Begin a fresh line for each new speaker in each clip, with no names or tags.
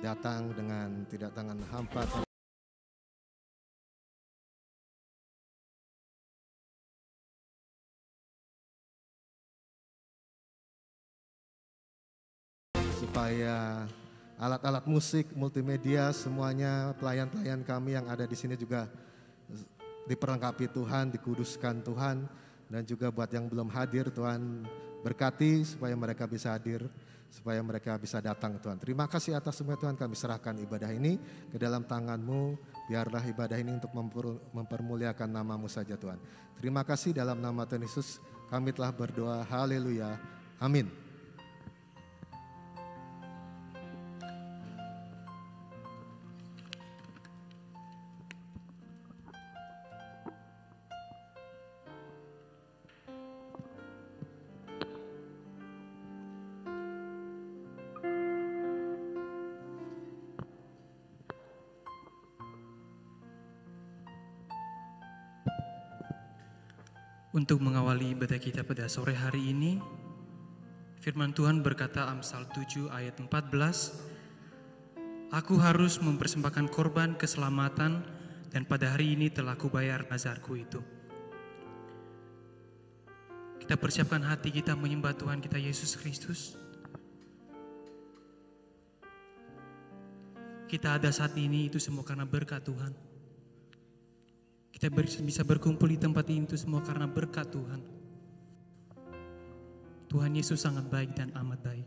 datang dengan tidak tangan hampa. Supaya alat-alat musik, multimedia, semuanya pelayan-pelayan kami yang ada di sini juga diperlengkapi Tuhan, dikuduskan Tuhan. Dan juga buat yang belum hadir, Tuhan berkati supaya mereka bisa hadir, supaya mereka bisa datang, Tuhan. Terima kasih atas semua, Tuhan. Kami serahkan ibadah ini ke dalam tangan-Mu. Biarlah ibadah ini untuk mempermuliakan nama-Mu saja, Tuhan. Terima kasih, dalam nama Tuhan Yesus kami telah berdoa. Haleluya. Amin.
Untuk mengawali ibadah kita pada sore hari ini, firman Tuhan berkata Amsal 7 ayat 14, "Aku harus mempersembahkan korban keselamatan dan pada hari ini telah kubayar nazarku itu." Kita persiapkan hati kita menyembah Tuhan kita Yesus Kristus. Kita ada saat ini itu semua karena berkat Tuhan. Kita bisa berkumpul di tempat ini itu semua karena berkat Tuhan. Tuhan Yesus sangat baik dan amat baik.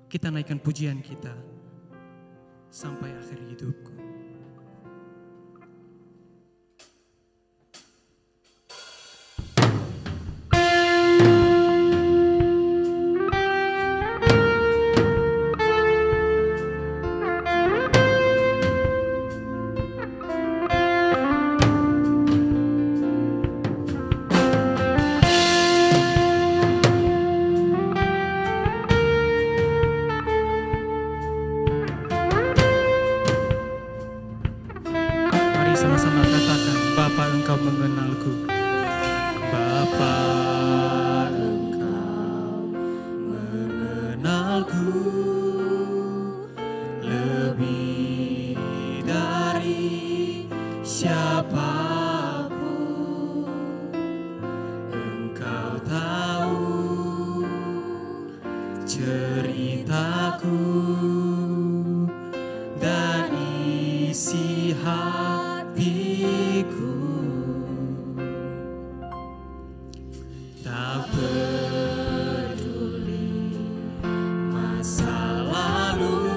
Kita naikkan pujian kita sampai akhir hidupku. Sama-sama katakan, Bapa Engkau mengenalku. Bapa Engkau mengenalku lebih dari siapapun. Engkau tahu ceritaku dan isi hatiku. Tak peduli masa lalu,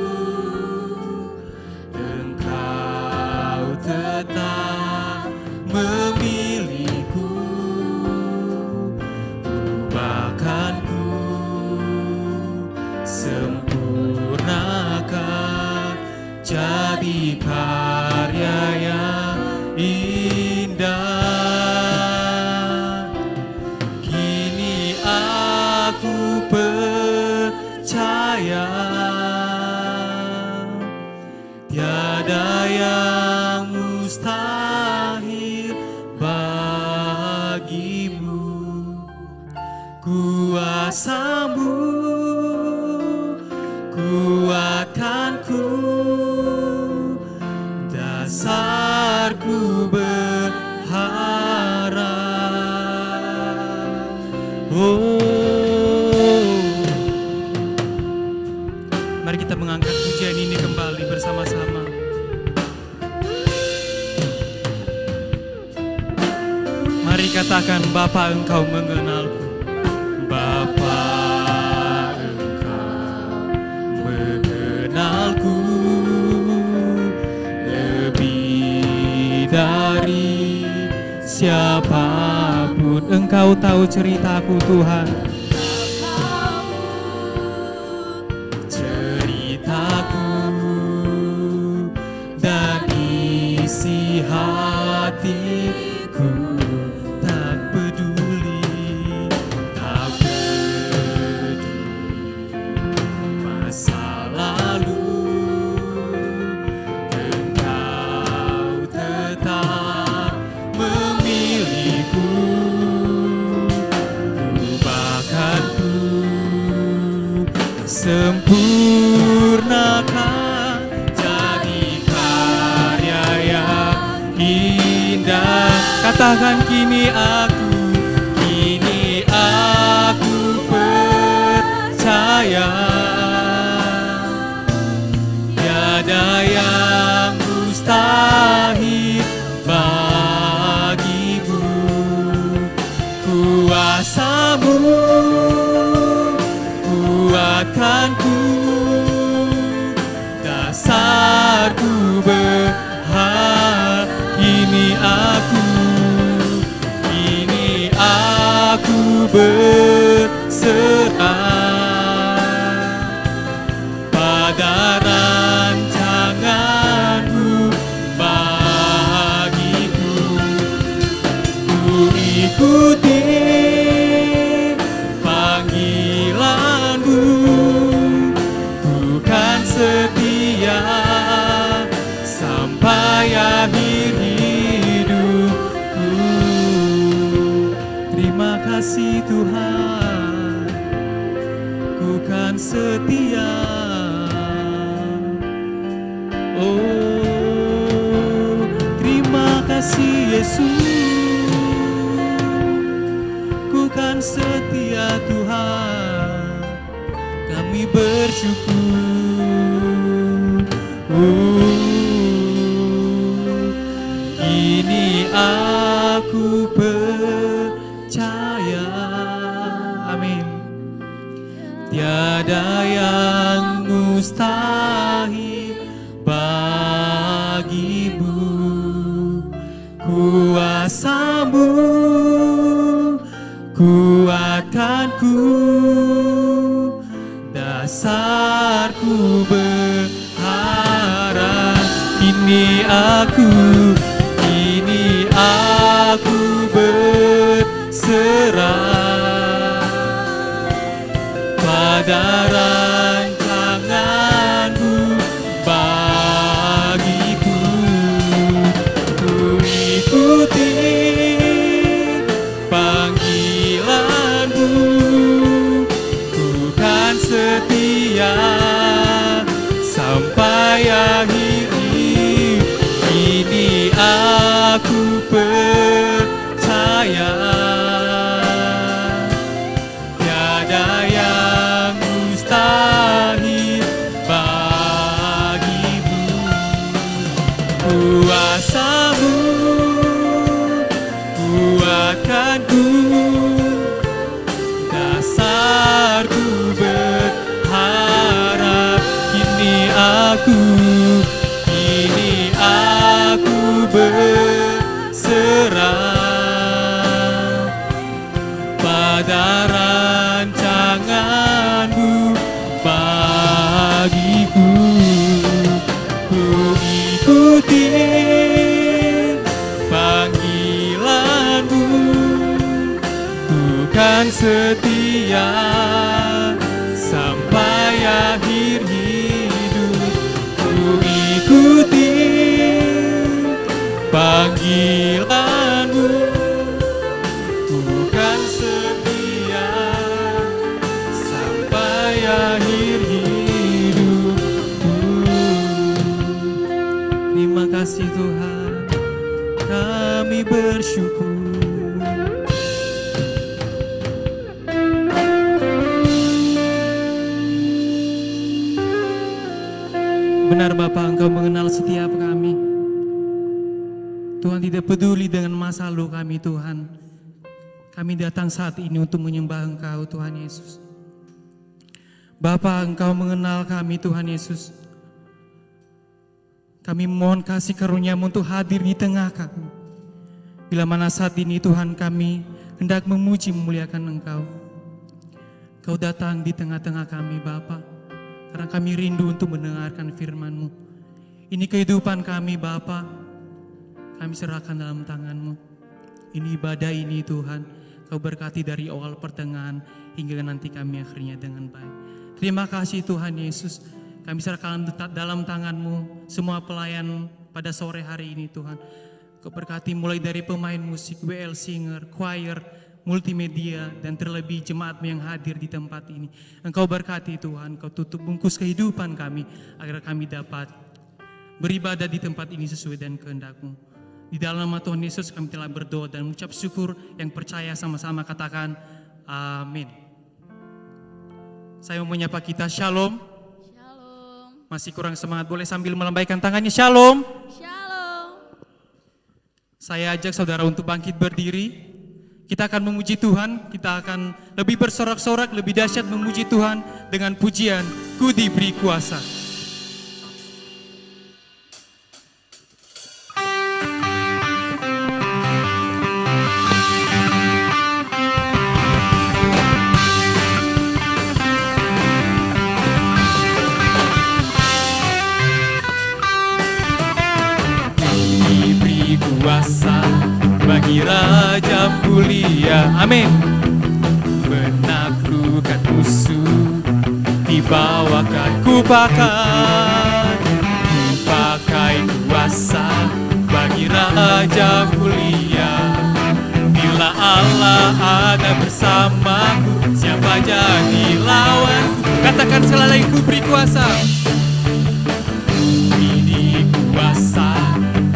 Engkau tetap memilihku. Ubahkanku, sempurnakan jadi karya yang indah. Kini aku percaya tiada yang mustahil bagimu. Kuasa-Mu kuatkanku, dasarku berharap. Mari kita mengangkat pujian ini kembali bersama-sama. Mari katakan, Bapa Engkau mengenalku. Bapa Engkau mengenalku lebih dari siapapun. Engkau tahu ceritaku, Tuhan. Ceritaku dan isi hatiku. Tak peduli masa lalu, Engkau tetap memilihku. Ubahkan katakan kini aku percaya tiada yang mustahil bagimu. Kuasa-Mu kuatkanku, dasarku berharap. Kini aku berserah pada rancangan-Mu bagiku. Ku ikuti panggilan-Mu, bukan setia sampai akhir hidupku. Terima kasih Tuhan, ku kan setia. Oh, terima kasih Yesus, ku kan setia Tuhan, kami bersyukur. Kini aku percaya, amin, tiada yang mustahil bagimu. Kuasa-Mu kuatkanku, dasarku berharap. Kini aku berserah pada rancangan-Mu bagiku. Ku ikuti panggilan-Mu, ku kan setia sampai akhir hidup. Kini aku percaya tiada yang mustahil bagimu. Kuasa-Mu kuatkanku, dasarku berharap. Kini aku berserah pada rancangan-Mu bagiku. Ku ikuti panggilan-Mu, bukan setia sampai akhir hidup. Ku ikuti panggilan-Mu, bukan setia sampai akhir hidupku. Terima kasih Tuhan, kami bersyukur. Benar Bapa, Engkau mengenal setiap kami. Tuhan tidak peduli dengan masa lalu kami Tuhan. Kami datang saat ini untuk menyembah Engkau Tuhan Yesus. Bapa, Engkau mengenal kami Tuhan Yesus. Kami mohon kasih karunia-Mu untuk hadir di tengah kami. Bila mana saat ini Tuhan kami hendak memuji memuliakan Engkau. Kau datang di tengah-tengah kami Bapa, karena kami rindu untuk mendengarkan firman-Mu. Ini kehidupan kami Bapa, kami serahkan dalam tangan-Mu. Ini ibadah ini Tuhan, Kau berkati dari awal pertengahan hingga nanti kami akhirnya dengan baik. Terima kasih Tuhan Yesus, kami serahkan dalam tangan-Mu semua pelayan pada sore hari ini Tuhan. Kau berkati mulai dari pemain musik, WL Singer, choir, multimedia, dan terlebih jemaat yang hadir di tempat ini. Engkau berkati Tuhan, Kau tutup bungkus kehidupan kami agar kami dapat beribadah di tempat ini sesuai dengan kehendak-Mu. Di dalam nama Tuhan Yesus kami telah berdoa dan mengucap syukur. Yang percaya sama-sama katakan amin. Saya mau menyapa kita, shalom.
Shalom.
Masih kurang semangat, boleh sambil melambaikan tangannya, shalom.
Shalom.
Saya ajak saudara untuk bangkit berdiri. Kita akan memuji Tuhan, kita akan lebih bersorak-sorak, lebih dahsyat memuji Tuhan dengan pujian Ku Diberi Kuasa. Diberi kuasa bagi Raja mulia, amin. Menaklukkan musuh, dibawakan ku pakai kuasa bagi Raja mulia. Bila Allah ada bersamaku, siapa jadi lawanku? Katakan sekali lagi, ku beri kuasa. Ini kuasa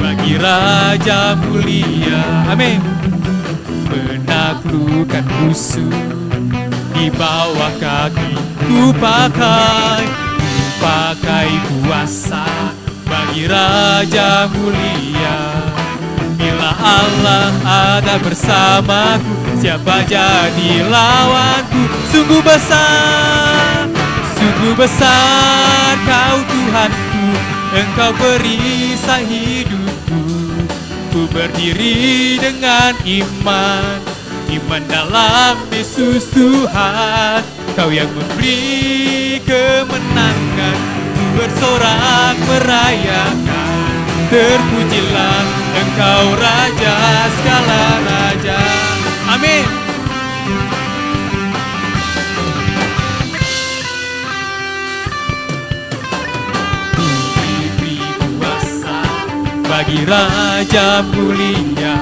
bagi Raja mulia, amin. Menaklukkan musuh, di bawah kaki ku pakai kuasa bagi Raja mulia. Bila Allah ada bersamaku, siapa jadi lawanku? Sungguh besar Kau Tuhanku, Engkau perisai hidupku. Ku berdiri dengan iman dalam Yesus Tuhan. Kau yang memberi kemenangan, ku bersorak merayakan. Terpujilah Engkau Raja segala raja, amin. Diberi kuasa bagi Raja mulia,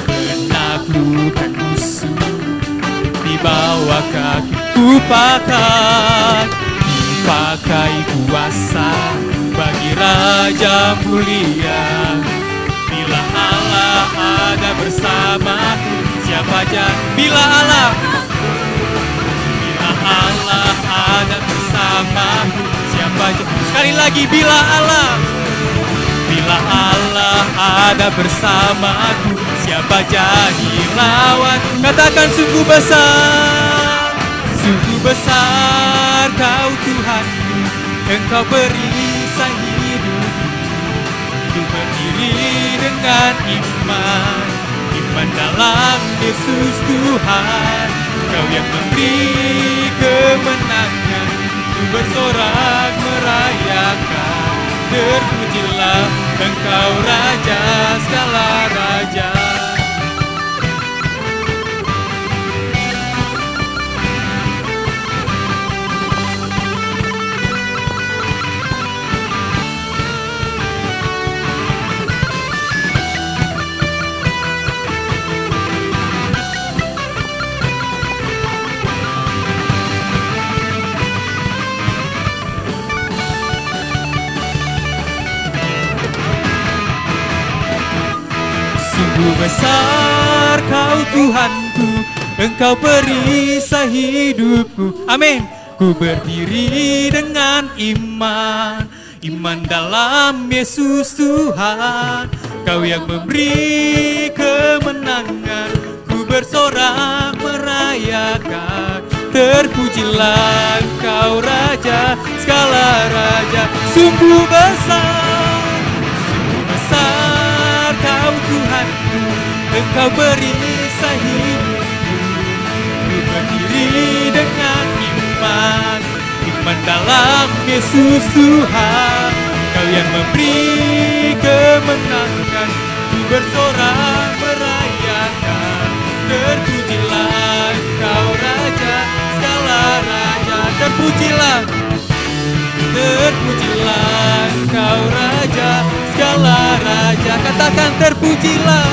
menaklukkan musuh, di bawah kaki ku pakai kuasa bagi Raja mulia. Bila Allah ada bersamaku, siapa jadi? Bila Allah ada bersamaku, siapa jadi? Sekali lagi, bila Allah ada bersamaku, siapa jadi lawan? Katakan sungguh besar Kau Tuhanku, Engkau perisai hidupku. Ku berdiri dengan iman dalam Yesus Tuhan. Kau yang memberi kemenangan, ku bersorak merayakan. Terpujilah Engkau Raja segala raja. Sungguh besar Kau Tuhanku, Engkau perisai hidupku, amin. Ku berdiri dengan iman dalam Yesus Tuhan. Kau yang memberi kemenangan, ku bersorak merayakan. Terpujilah Engkau Raja segala raja. Sungguh besar Kau Tuhanku, Engkau perisai hidupku. Ku berdiri dengan iman dalam Yesus Tuhan. Kau yang memberi kemenangan, ku bersorak merayakan. Terpujilah Engkau Raja segala raja. Terpujilah Engkau Raja segala raja. Katakan terpujilah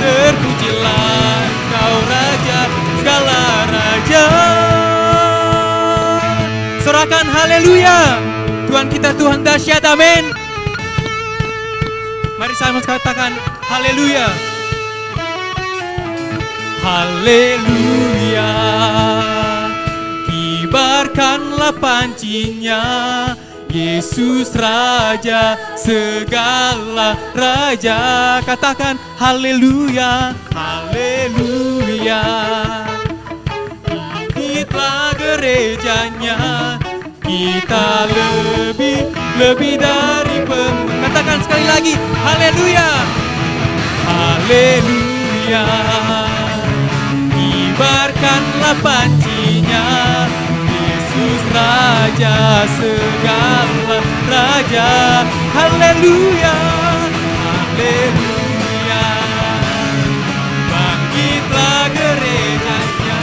Engkau Raja segala raja. Sorakan haleluya. Tuhan kita Tuhan dahsyat, amin.
Mari sama katakan haleluya. Haleluya. Kibarkanlah pancinya, Yesus Raja segala raja. Katakan haleluya, haleluya. Bangkitlah gerejanya, kita lebih dari Katakan sekali lagi, haleluya, haleluya. Kibarkanlah pancinya, Yesus Raja segala raja. Haleluya, haleluya. Bangkitlah gerejanya,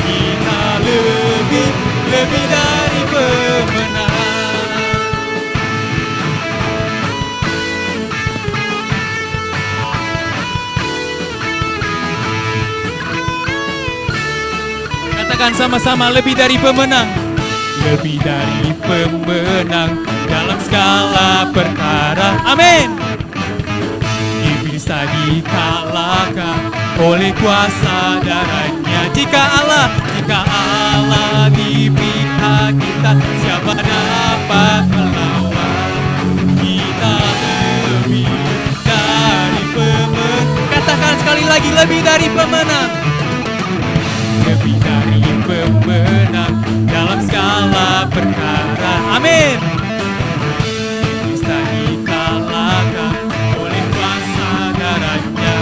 kita lebih dari pemenang. Katakan sama-sama, lebih dari pemenang. Lebih dari pemenang dalam segala perkara. Amin. Iblis tadi kalahkan oleh kuasa darahnya. Jika Allah di pihak kita, siapa dapat melawan? Kita lebih dari pemenang. Katakan sekali lagi, lebih dari pemenang. Lebih dari pemenang dalam segala perkara. Amin. Bisa dikalahkan oleh kuasa darahnya.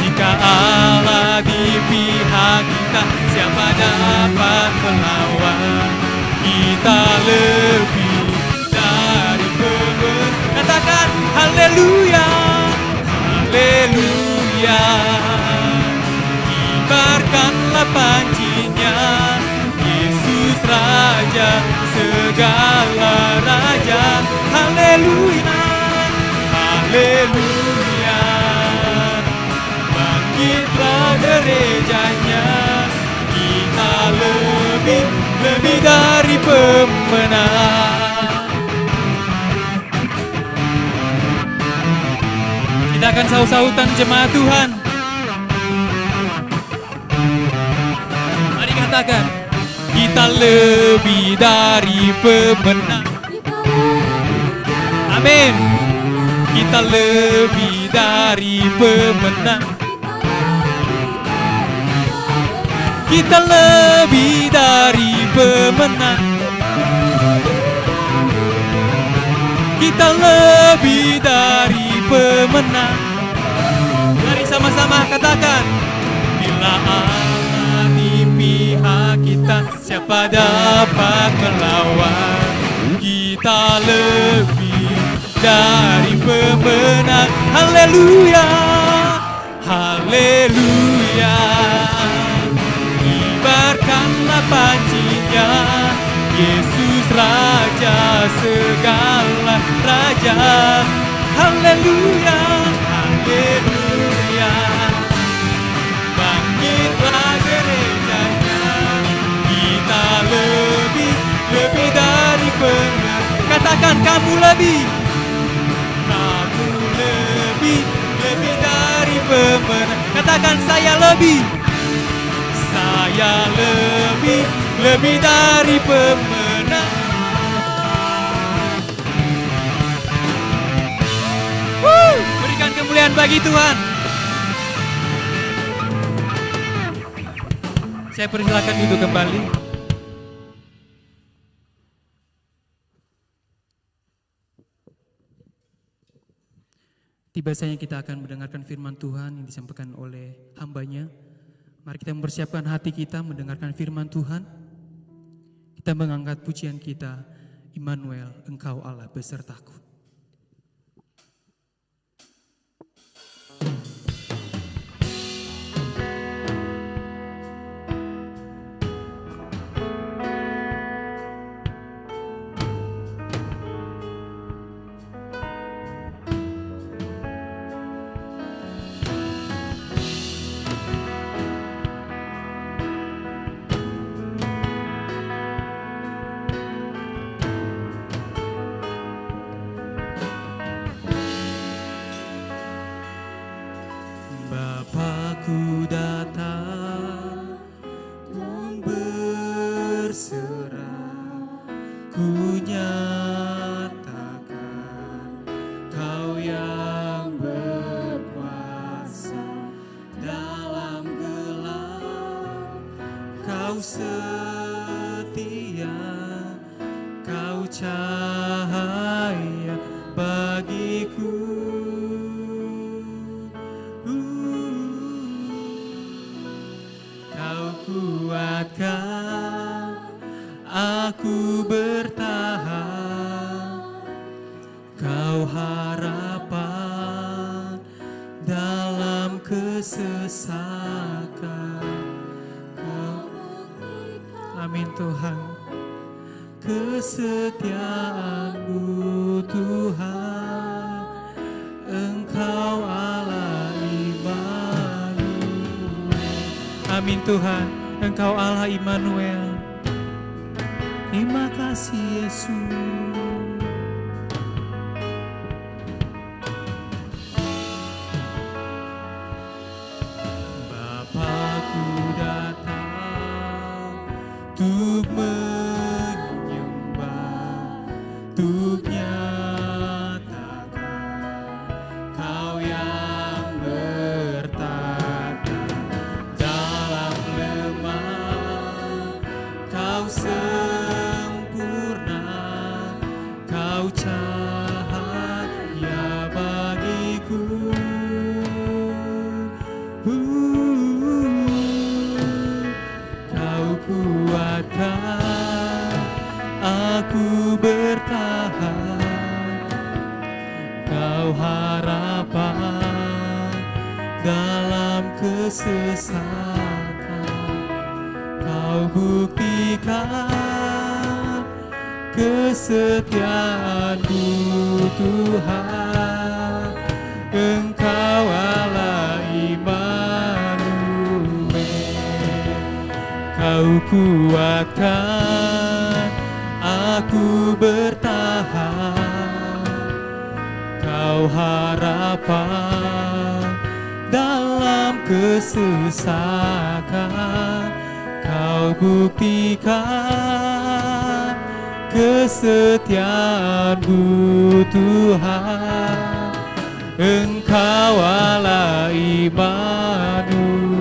Jika Allah di pihak kita, siapa dapat melawan? Kita lebih dari pemenang. Katakan haleluya, haleluya. Kibarkanlah pancinya, Yesus Raja segala raja. Haleluya, haleluya. Bangkitlah gerejanya, kita lebih dari pemenang. Kita akan saut-sautan jemaat Tuhan. Katakan, kita lebih dari pemenang. Amin. Kita lebih dari pemenang. Kita lebih dari pemenang. Kita lebih dari pemenang. Mari sama-sama katakan, bila pihak kita, siapa dapat melawan? Kita lebih dari pemenang. Haleluya, haleluya. Kibarkanlah pancinya, Yesus Raja segala raja. Haleluya, haleluya. Bangkitlah gerejanya, kita lebih dari pemenang. Katakan, kamu lebih dari pemenang. Katakan, saya lebih dari pemenang. Berikan kemuliaan bagi Tuhan. Saya persilakan duduk kembali.
Tiba saatnya kita akan mendengarkan firman Tuhan yang disampaikan oleh hambanya. Mari kita mempersiapkan hati kita mendengarkan firman Tuhan. Kita mengangkat pujian kita, Immanuel, Engkau Allah besertaku.
Kau harapan dalam kesesakan. Amin Tuhan. Kesetiaan-Mu Tuhan, Engkau Allah Immanuel. Amin Tuhan, Engkau Allah Immanuel. Terima kasih Yesus. Bapakku datang untuk menyembah, untuk nyatakan Kau yang bertata dalam lemah. Kau sempurna, Kau cahaya bagiku. Kau kuatkan aku bertahan. Kau harapan dalam kesesakan. Kau buktikan kesetiaan-Mu Tuhan, Engkau Allah Immanuel. Kau kuatkan aku bertahan. Kau harapan dalam kesesakan. Kau buktikan kesetiaan-Mu Tuhan, Engkau Allah Immanuel.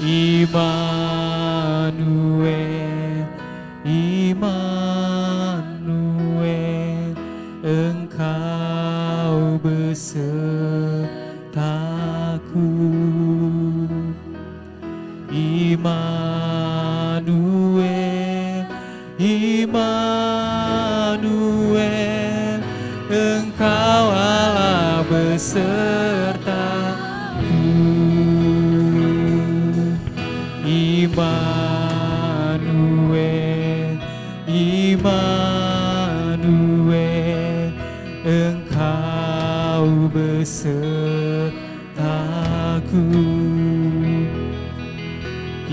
Immanuel, Immanuel, Engkau besertaku. Immanuel, Immanuel, Engkau Allah besertaku. Immanuel, Immanuel, Engkau besertaku.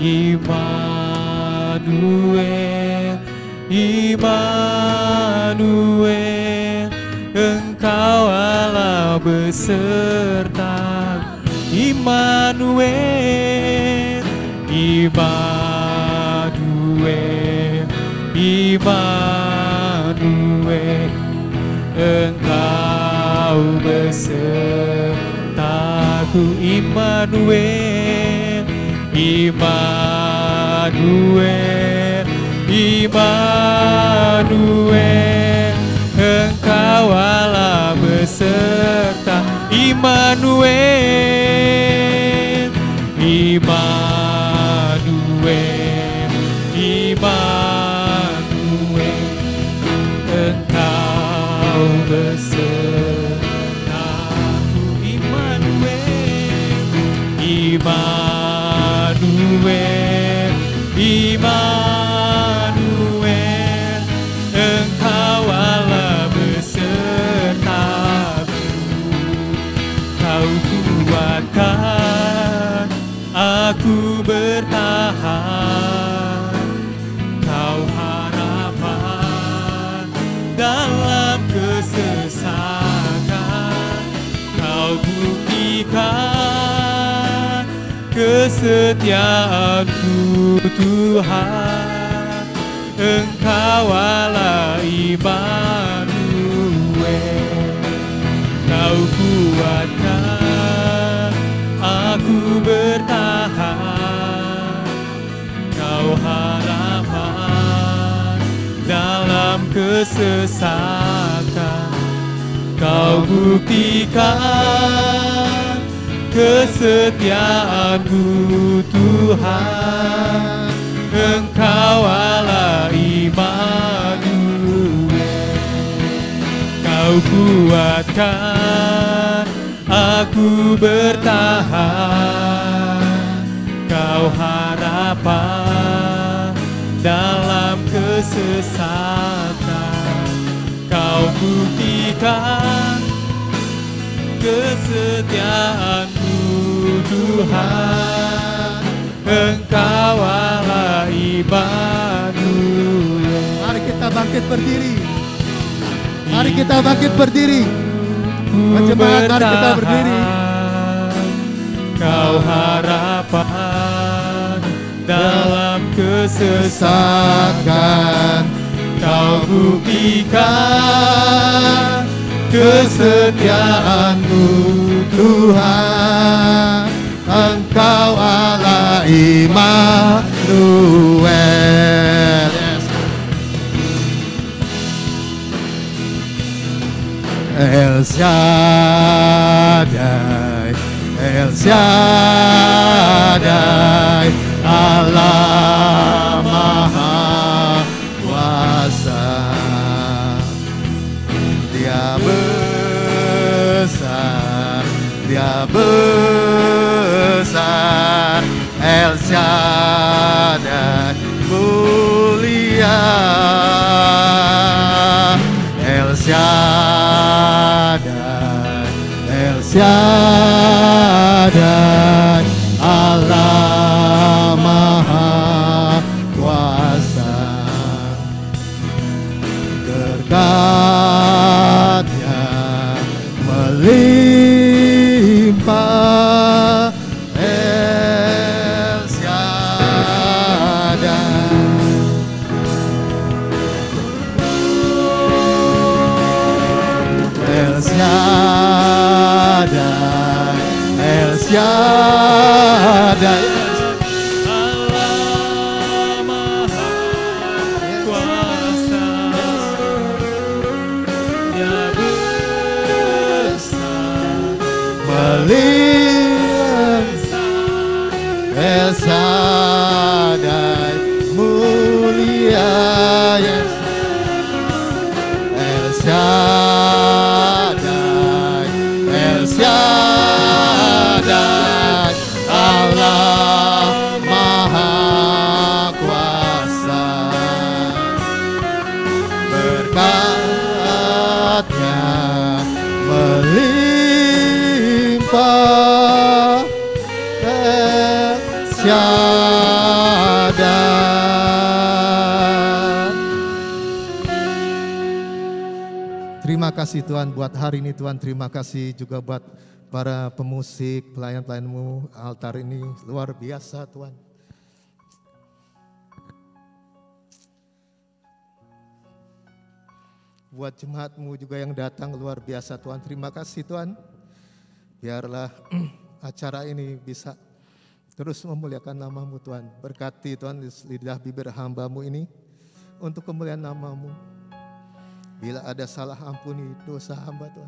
Immanuel, Immanuel, Engkau Allah beserta. Immanuel, Immanuel, Immanuel, Engkau besertaku. Immanuel, Immanuel, Immanuel, Engkau Allah beserta. Immanuel, Immanuel, Immanuel, Engkau besertaku. Immanuel, Immanuel, Immanuel, Engkau Allah besertaku. Kau kuatkan aku bertahan. Kau harapan dalam kesesakan. Kau buktikan kesetiaan-Mu Tuhan, Engkau Allah Immanuel. Kau kuatkan aku bertahan. Kau harapan dalam kesesakan. Kau buktikan kesetiaan-Mu Tuhan, Kau kuatkan aku bertahan, Kau harapan dalam kesesatan. Kau buktikan kesetiaan-Mu Tuhan, Engkau Allah Immanuel.
Mari kita bangkit berdiri. Mari kita bangkit berdiri. Jemaat, mari kita berdiri.
Kau harapan dalam kesesatan, Kau buktikan kesetiaan-Mu Tuhan, Engkau Allah Immanuel. El Shaddai, El Shaddai, Allah Maha Kuasa. Dia besar, Dia besar, El Shaddai mulia, El Shaddai, El Shaddai, Allah Maha Kuasa. Berkat-Nya melimpah, El Shaddai. El Shaddai, El Shaddai, Allah Maha Kuasa. Dia besar,
melimpah, El Shaddai mulia, El Shaddai, El Shaddai, Allah Maha Kuasa. Berkat-Nya melimpah, El Shaddai. Terima kasih Tuhan buat hari ini Tuhan. Terima kasih juga buat para pemusik, pelayan-pelayan-Mu. Altar ini luar biasa Tuhan. Buat jemaat-Mu juga yang datang luar biasa Tuhan. Terima kasih Tuhan. Biarlah acara ini bisa terus memuliakan nama-Mu Tuhan. Berkati Tuhan lidah bibir hamba-Mu ini untuk kemuliaan nama-Mu. Bila ada salah, ampuni dosa hamba Tuhan.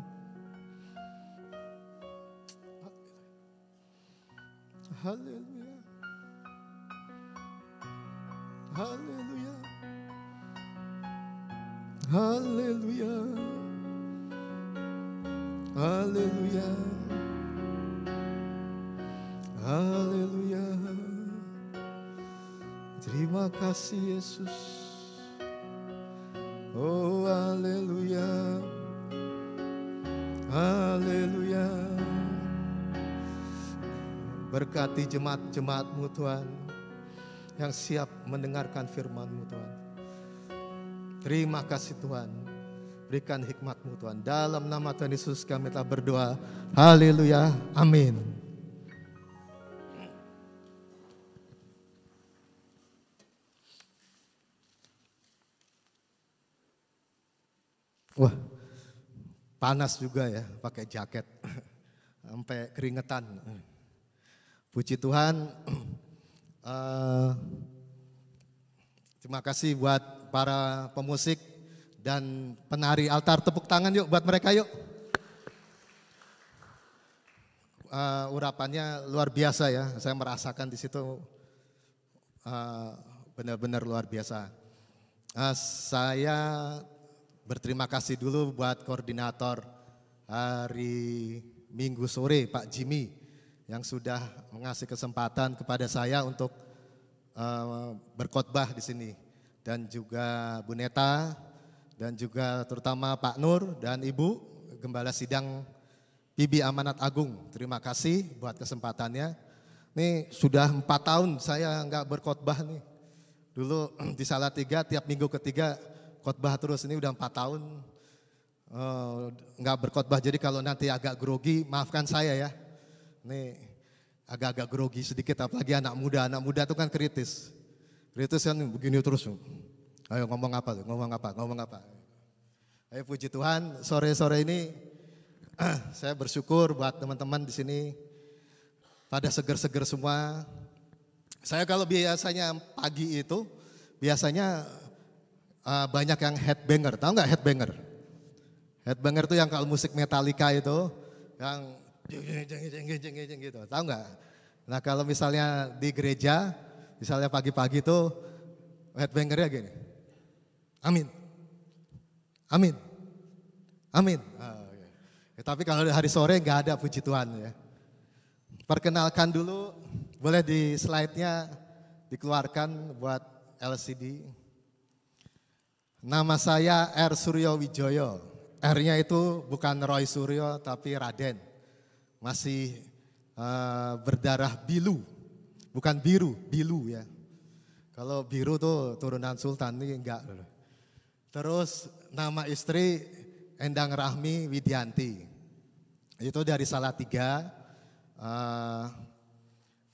Haleluya. Haleluya. Haleluya. Haleluya. Haleluya. Terima kasih Yesus. Oh haleluya. Haleluya. Berkati jemaat-jemaat-Mu Tuhan yang siap mendengarkan firman-Mu Tuhan. Terima kasih Tuhan. Berikan hikmat-Mu Tuhan. Dalam nama Tuhan Yesus kami telah berdoa. Haleluya. Amin. Wah, panas juga ya pakai jaket. Sampai keringetan. Puji Tuhan. Terima kasih buat para pemusik dan penari altar. Tepuk tangan yuk buat mereka yuk. Urapannya luar biasa ya. Saya merasakan di situ benar-benar luar biasa. Saya berterima kasih dulu buat koordinator hari Minggu sore Pak Jimmy yang sudah mengasih kesempatan kepada saya untuk berkhotbah di sini, dan juga Bu Neta, dan juga terutama Pak Nur dan Ibu Gembala Sidang PB Amanat Agung. Terima kasih buat kesempatannya. Nih sudah 4 tahun saya nggak berkhotbah nih. Dulu di Salatiga tiap minggu ketiga khotbah terus, ini udah 4 tahun nggak berkhotbah. Jadi kalau nanti agak grogi maafkan saya ya. Nih agak-agak grogi sedikit, apalagi anak muda itu kan kritis kan begini terus. Ayo ngomong apa. Ayo puji Tuhan, sore-sore ini saya bersyukur buat teman-teman di sini pada seger-seger semua. Saya kalau biasanya pagi itu biasanya banyak yang headbanger, tahu nggak headbanger? Headbanger itu yang kalau musik Metallica itu yang jeng gitu, tahu nggak? Nah kalau misalnya di gereja, misalnya pagi-pagi itu headbangernya gini, amin, amin, amin. Tapi kalau hari sore nggak ada, puji Tuhan ya. Perkenalkan dulu, boleh di slide-nya dikeluarkan buat LCD. Nama saya R. Suryo Wijoyo. R-nya itu bukan Roy Suryo tapi Raden. Masih berdarah bilu, bukan biru, bilu ya. Kalau biru tuh turunan sultan, ini enggak. Terus nama istri Endang Rahmi Widianti. Itu dari Salatiga.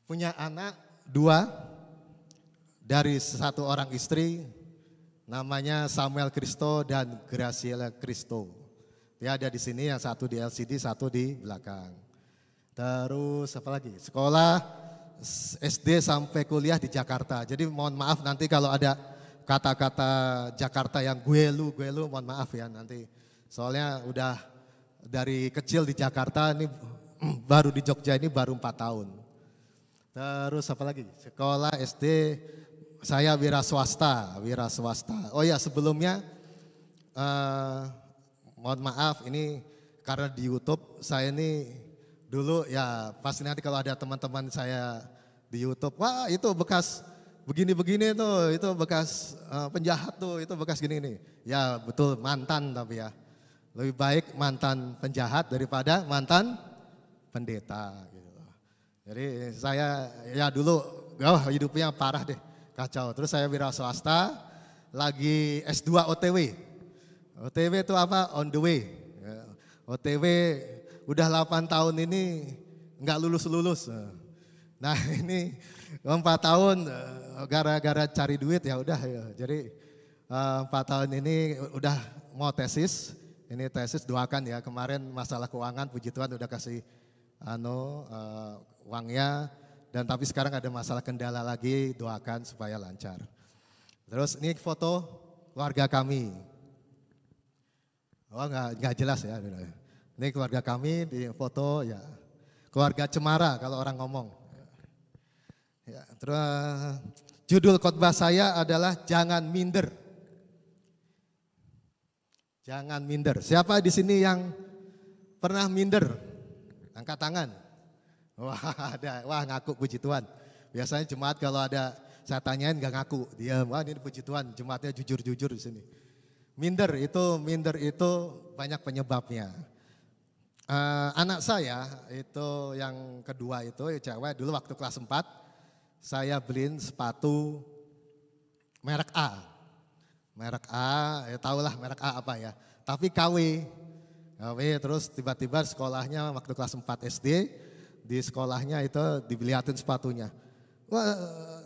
Punya anak 2 dari 1 orang istri, namanya Samuel Kristo dan Graciela Kristo. Dia ada di sini, yang satu di LCD, satu di belakang. Terus apa lagi? Sekolah SD sampai kuliah di Jakarta. Jadi mohon maaf nanti kalau ada kata-kata Jakarta yang gue lu, mohon maaf ya nanti. Soalnya udah dari kecil di Jakarta, ini baru di Jogja ini baru 4 tahun. Terus apa lagi? Sekolah SD saya wira swasta. Oh ya sebelumnya mohon maaf ini karena di YouTube saya ini dulu ya pasti nanti kalau ada teman-teman saya di YouTube, wah itu bekas begini-begini tuh, itu bekas penjahat tuh, itu bekas gini-gini. Ya betul, mantan tapi ya. Lebih baik mantan penjahat daripada mantan pendeta gitu. Jadi saya ya dulu hidupnya parah deh, kacau. Terus saya wira swasta, lagi S2 OTW. OTW itu apa? On the way. OTW udah 8 tahun ini nggak lulus-lulus. Nah ini 4 tahun gara-gara cari duit ya udah ya. Jadi 4 tahun ini udah mau tesis. Ini tesis, doakan ya, kemarin masalah keuangan puji Tuhan udah kasih uangnya, dan tapi sekarang ada masalah kendala lagi, doakan supaya lancar. Terus ini foto keluarga kami. Oh nggak jelas ya. Ini keluarga kami di foto ya. Keluarga cemara kalau orang ngomong. Ya, terus judul khotbah saya adalah jangan minder. Jangan minder. Siapa di sini yang pernah minder? Angkat tangan. Wah ada, wah ngaku puji Tuhan. Biasanya jemaat kalau ada saya tanyain nggak ngaku, dia wah ini puji Tuhan, jemaatnya jujur-jujur di sini. Minder itu banyak penyebabnya. Anak saya itu yang kedua itu cewek, dulu waktu kelas 4 saya beliin sepatu merek A. Merek A, ya tahulah merek A apa ya. Tapi KW terus tiba-tiba sekolahnya waktu kelas 4 SD, di sekolahnya itu dilihatin sepatunya. Wah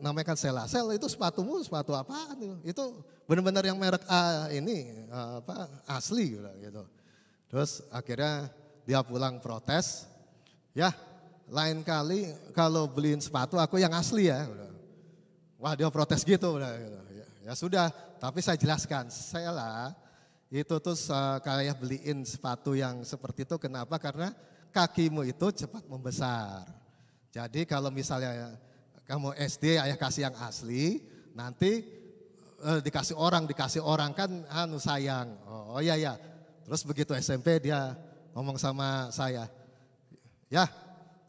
namanya kan Sel itu sepatumu sepatu apaan itu? Itu benar-benar yang merek A ini asli gitu. Terus akhirnya dia pulang protes, ya lain kali kalau beliin sepatu aku yang asli ya. Wah dia protes gitu. Ya sudah, tapi saya jelaskan, saya itu tuh kayak beliin sepatu yang seperti itu, kenapa? Karena kakimu itu cepat membesar. Jadi kalau misalnya kamu SD ayah kasih yang asli, nanti dikasih orang kan sayang. Oh iya ya. Terus begitu SMP dia ngomong sama saya, ya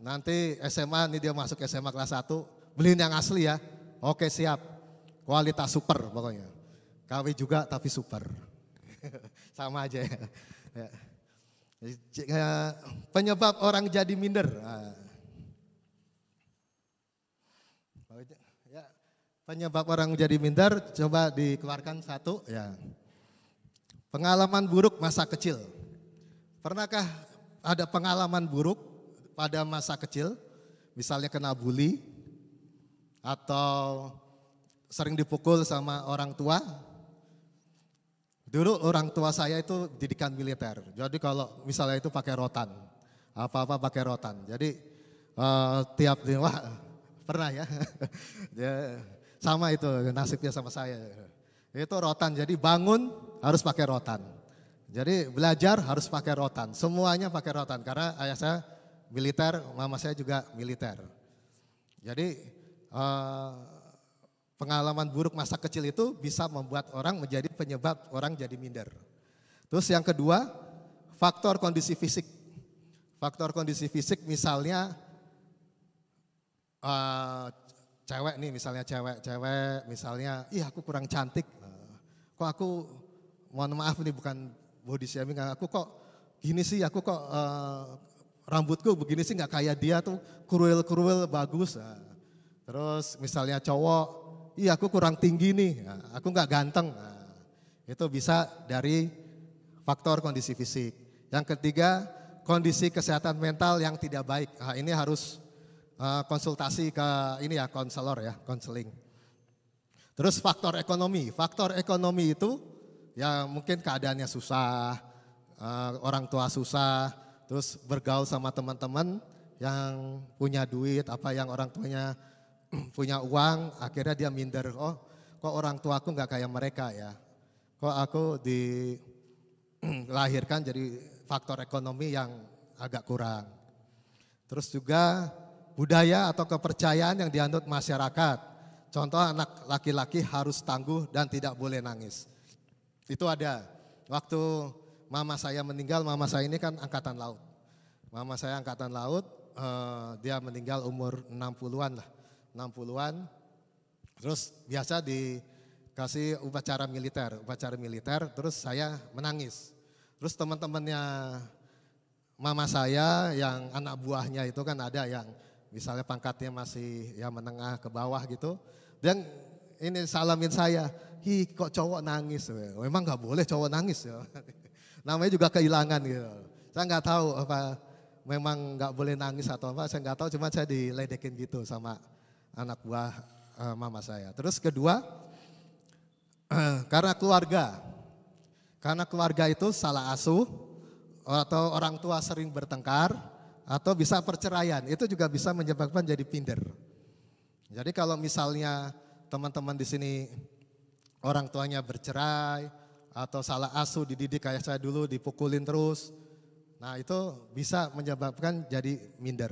nanti SMA nih dia masuk SMA kelas 1, beliin yang asli ya. Oke siap, kualitas super pokoknya. KW juga tapi super. Sama aja ya. Penyebab orang jadi minder. Penyebab orang jadi minder coba dikeluarkan satu ya. Pengalaman buruk masa kecil. Pernahkah ada pengalaman buruk pada masa kecil? Misalnya kena bully atau sering dipukul sama orang tua? Dulu orang tua saya itu didikan militer. Jadi kalau misalnya itu pakai rotan. Apa-apa pakai rotan. Jadi tiap wah pernah ya. Sama itu nasibnya sama saya. Itu rotan, jadi bangun harus pakai rotan. Jadi belajar harus pakai rotan, semuanya pakai rotan. Karena ayah saya militer, mama saya juga militer. Jadi pengalaman buruk masa kecil itu bisa membuat orang menjadi penyebab orang jadi minder. Terus yang kedua, faktor kondisi fisik. Faktor kondisi fisik misalnya cewek nih misalnya cewek misalnya, ih aku kurang cantik. Kok aku, mohon maaf nih bukan body shaming, aku kok gini sih, aku kok rambutku begini sih gak kayak dia tuh kruel bagus. Terus misalnya cowok, ih aku kurang tinggi nih, aku gak ganteng. Itu bisa dari faktor kondisi fisik. Yang ketiga, kondisi kesehatan mental yang tidak baik. Ini harus konsultasi ke ini ya, konselor ya, konseling. Terus faktor ekonomi itu ya mungkin keadaannya susah, orang tua susah, terus bergaul sama teman-teman yang punya duit, yang orang tuanya punya uang, akhirnya dia minder, oh kok orang tuaku nggak kayak mereka ya, kok aku dilahirkan jadi faktor ekonomi yang agak kurang. Terus juga budaya atau kepercayaan yang dianut masyarakat. Contoh anak laki-laki harus tangguh dan tidak boleh nangis. Itu ada. Waktu mama saya meninggal, mama saya ini kan angkatan laut. Mama saya angkatan laut, dia meninggal umur 60-an lah. 60-an. Terus biasa dikasih upacara militer, terus saya menangis. Terus teman-temannya mama saya yang anak buahnya itu kan ada yang misalnya pangkatnya masih ya menengah ke bawah gitu. Dan ini salamin saya, hi kok cowok nangis. Memang gak boleh cowok nangis ya. Namanya juga kehilangan gitu. Saya gak tahu apa memang gak boleh nangis atau apa, saya gak tahu, cuma saya diledekin gitu sama anak buah mama saya. Terus kedua, karena keluarga. Karena keluarga itu salah asuh atau orang tua sering bertengkar, atau bisa perceraian, itu juga bisa menyebabkan jadi minder. Jadi kalau misalnya teman-teman di sini orang tuanya bercerai atau salah asuh dididik kayak saya dulu dipukulin terus, nah itu bisa menyebabkan jadi minder.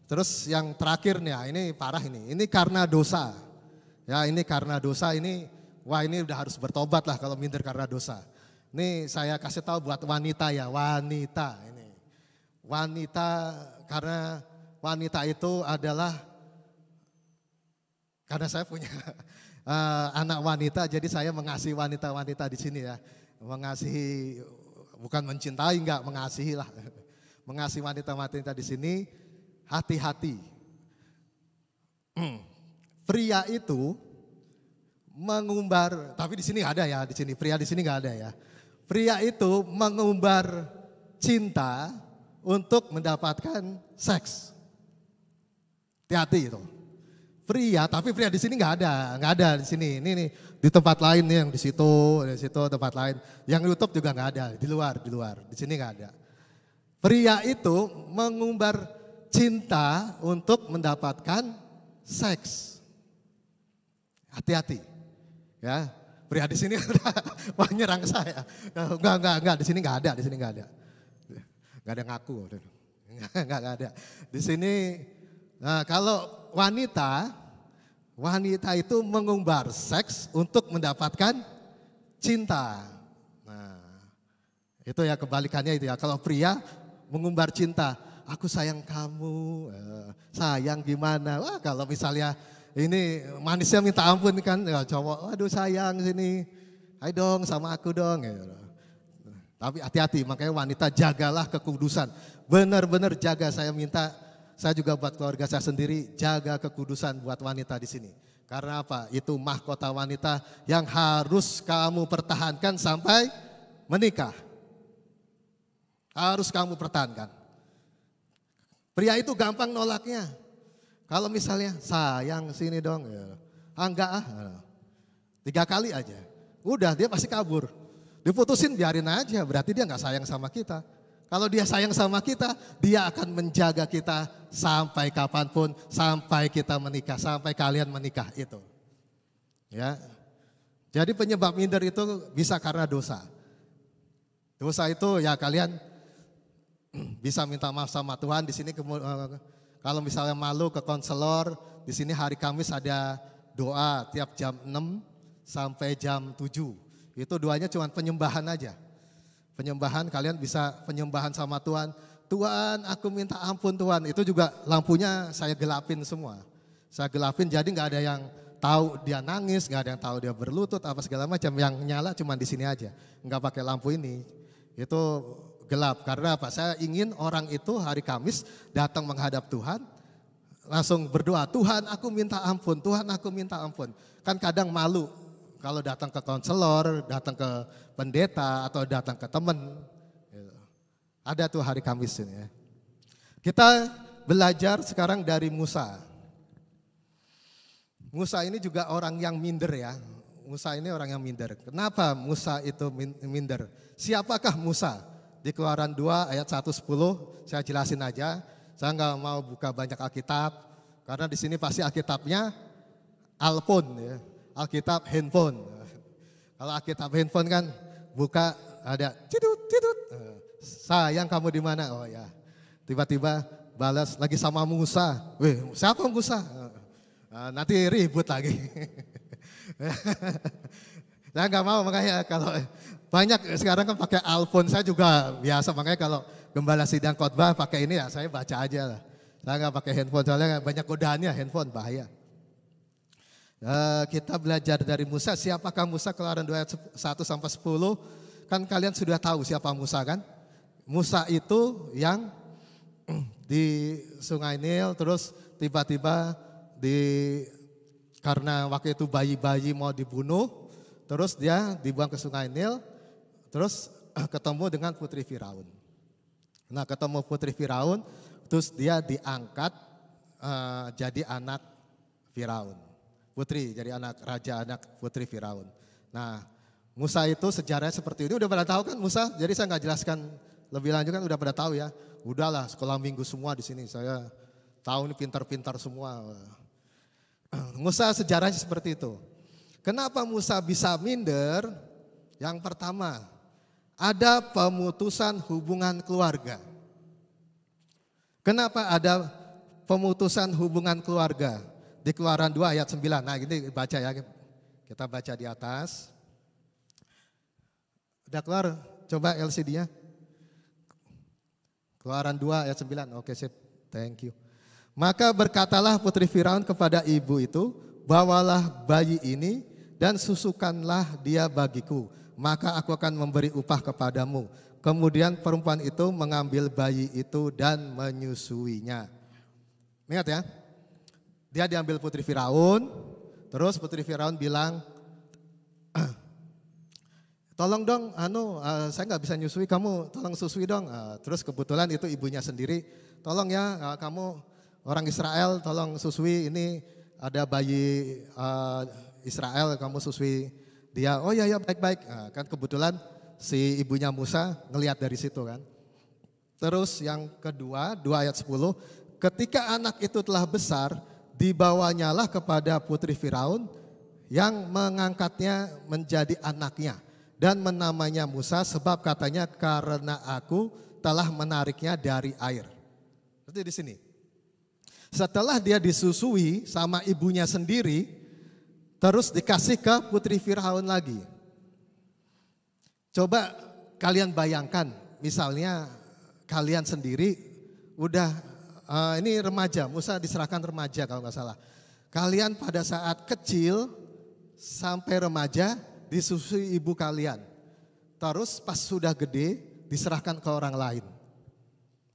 Terus yang terakhir nih, ini parah ini karena dosa. Ya ini karena dosa ini, wah ini udah harus bertobat lah kalau minder karena dosa. Ini saya kasih tahu buat wanita ya, wanita ini. Wanita, karena wanita itu adalah, karena saya punya anak wanita, jadi saya mengasihi wanita-wanita di sini ya. Mengasihi, bukan mencintai, enggak, mengasihi lah. Mengasihi wanita-wanita di sini, hati-hati. Pria itu mengumbar, tapi di sini nggak ada ya, di sini pria di sini nggak ada ya. Pria itu mengumbar cinta untuk mendapatkan seks. Hati-hati itu. Pria, tapi pria di sini nggak ada di sini. Ini nih di tempat lain nih, yang di situ tempat lain. Yang YouTube juga nggak ada, di luar. Di sini nggak ada. Pria itu mengumbar cinta untuk mendapatkan seks. Hati-hati, ya. Pria di sini udah nyerang saya. Enggak, di sini nggak ada. Nggak ada ngaku, nggak ada. Di sini, nah kalau wanita wanita itu mengumbar seks untuk mendapatkan cinta. Nah, itu ya kebalikannya itu ya. Kalau pria mengumbar cinta, aku sayang kamu, sayang gimana? Wah, kalau misalnya ini manisnya minta ampun kan, ya cowok, aduh sayang sini, ayo dong sama aku dong. Gitu. Tapi hati-hati, makanya wanita jagalah kekudusan. Benar-benar jaga, saya minta, saya juga buat keluarga saya sendiri, jaga kekudusan buat wanita di sini. Karena apa? Itu mahkota wanita yang harus kamu pertahankan sampai menikah. Harus kamu pertahankan. Pria itu gampang nolaknya. Kalau misalnya sayang sini dong, ya. Enggak 3 kali aja. Udah dia pasti kabur. Diputusin biarin aja, berarti dia nggak sayang sama kita. Kalau dia sayang sama kita, dia akan menjaga kita sampai kapanpun, sampai kita menikah, sampai kalian menikah itu. Ya, jadi penyebab minder itu bisa karena dosa. Dosa itu ya kalian bisa minta maaf sama Tuhan. Di sini kalau misalnya malu ke konselor, di sini hari Kamis ada doa tiap jam 6 sampai jam 7. Itu doanya cuma penyembahan aja. Penyembahan, kalian bisa penyembahan sama Tuhan. Tuhan, aku minta ampun Tuhan. Itu juga lampunya saya gelapin semua. Saya gelapin jadi nggak ada yang tahu dia nangis, nggak ada yang tahu dia berlutut apa segala macam. Yang nyala cuma di sini aja. Nggak pakai lampu ini. Itu gelap. Karena apa? Saya ingin orang itu hari Kamis datang menghadap Tuhan. Langsung berdoa, Tuhan aku minta ampun, Tuhan aku minta ampun. Kan kadang malu. Kalau datang ke konselor, datang ke pendeta atau datang ke teman, ada tuh hari Kamis ini ya. Kita belajar sekarang dari Musa. Musa ini juga orang yang minder ya. Musa ini orang yang minder. Kenapa Musa itu minder? Siapakah Musa? Di Keluaran 2 ayat 1-10 saya jelasin aja. Saya nggak mau buka banyak Alkitab karena di sini pasti Alkitabnya Alphone ya. Alkitab handphone. Kalau Alkitab handphone kan buka ada tidut. Sayang kamu di mana? Oh ya. Tiba-tiba balas lagi sama Musa. Weh, siapa Musa? Nanti ribut lagi. Saya nggak mau, makanya kalau banyak sekarang kan pakai Alphone, saya juga biasa, makanya kalau gembala sidang khotbah pakai ini ya saya baca aja lah. Saya nggak pakai handphone soalnya banyak godaannya handphone, bahaya. Kita belajar dari Musa. Siapakah Musa? Keluaran 2 ayat 1-10. Kan kalian sudah tahu siapa Musa kan? Musa itu yang di Sungai Nil terus tiba-tiba karena waktu itu bayi-bayi mau dibunuh, terus dia dibuang ke Sungai Nil, terus ketemu dengan putri Firaun. Nah, ketemu putri Firaun, terus dia diangkat jadi anak Firaun. Putri, jadi anak raja, anak putri Firaun. Nah, Musa itu sejarahnya seperti ini. Udah pada tahu kan Musa? Jadi saya nggak jelaskan lebih lanjut kan udah pada tahu ya. Udahlah sekolah minggu semua di sini. Saya tahu ini pintar-pintar semua. Musa sejarahnya seperti itu. Kenapa Musa bisa minder? Yang pertama, ada pemutusan hubungan keluarga. Kenapa ada pemutusan hubungan keluarga? Di Keluaran 2 ayat 9, nah ini baca ya, kita baca di atas. Udah keluar, coba LCD-nya. Keluaran 2 ayat 9, oke sip, thank you. Maka berkatalah putri Firaun kepada ibu itu, bawalah bayi ini dan susukanlah dia bagiku, maka aku akan memberi upah kepadamu. Kemudian perempuan itu mengambil bayi itu dan menyusuinya. Ingat ya. Dia diambil putri Firaun, terus putri Firaun bilang, tolong dong, saya nggak bisa nyusui, kamu tolong susui dong. Terus kebetulan itu ibunya sendiri, tolong ya kamu orang Israel, tolong susui, ini ada bayi Israel, kamu susui dia. Oh ya baik-baik. Kan kebetulan si ibunya Musa ngelihat dari situ kan. Terus yang kedua, 2 ayat 10, ketika anak itu telah besar, dibawanyalah kepada putri Firaun yang mengangkatnya menjadi anaknya dan menamanya Musa sebab katanya karena aku telah menariknya dari air. Berarti di sini. Setelah dia disusui sama ibunya sendiri, terus dikasih ke putri Firaun lagi. Coba kalian bayangkan, misalnya kalian sendiri udah, ini remaja, Musa diserahkan remaja kalau nggak salah. Kalian pada saat kecil sampai remaja disusui ibu kalian. Terus pas sudah gede diserahkan ke orang lain.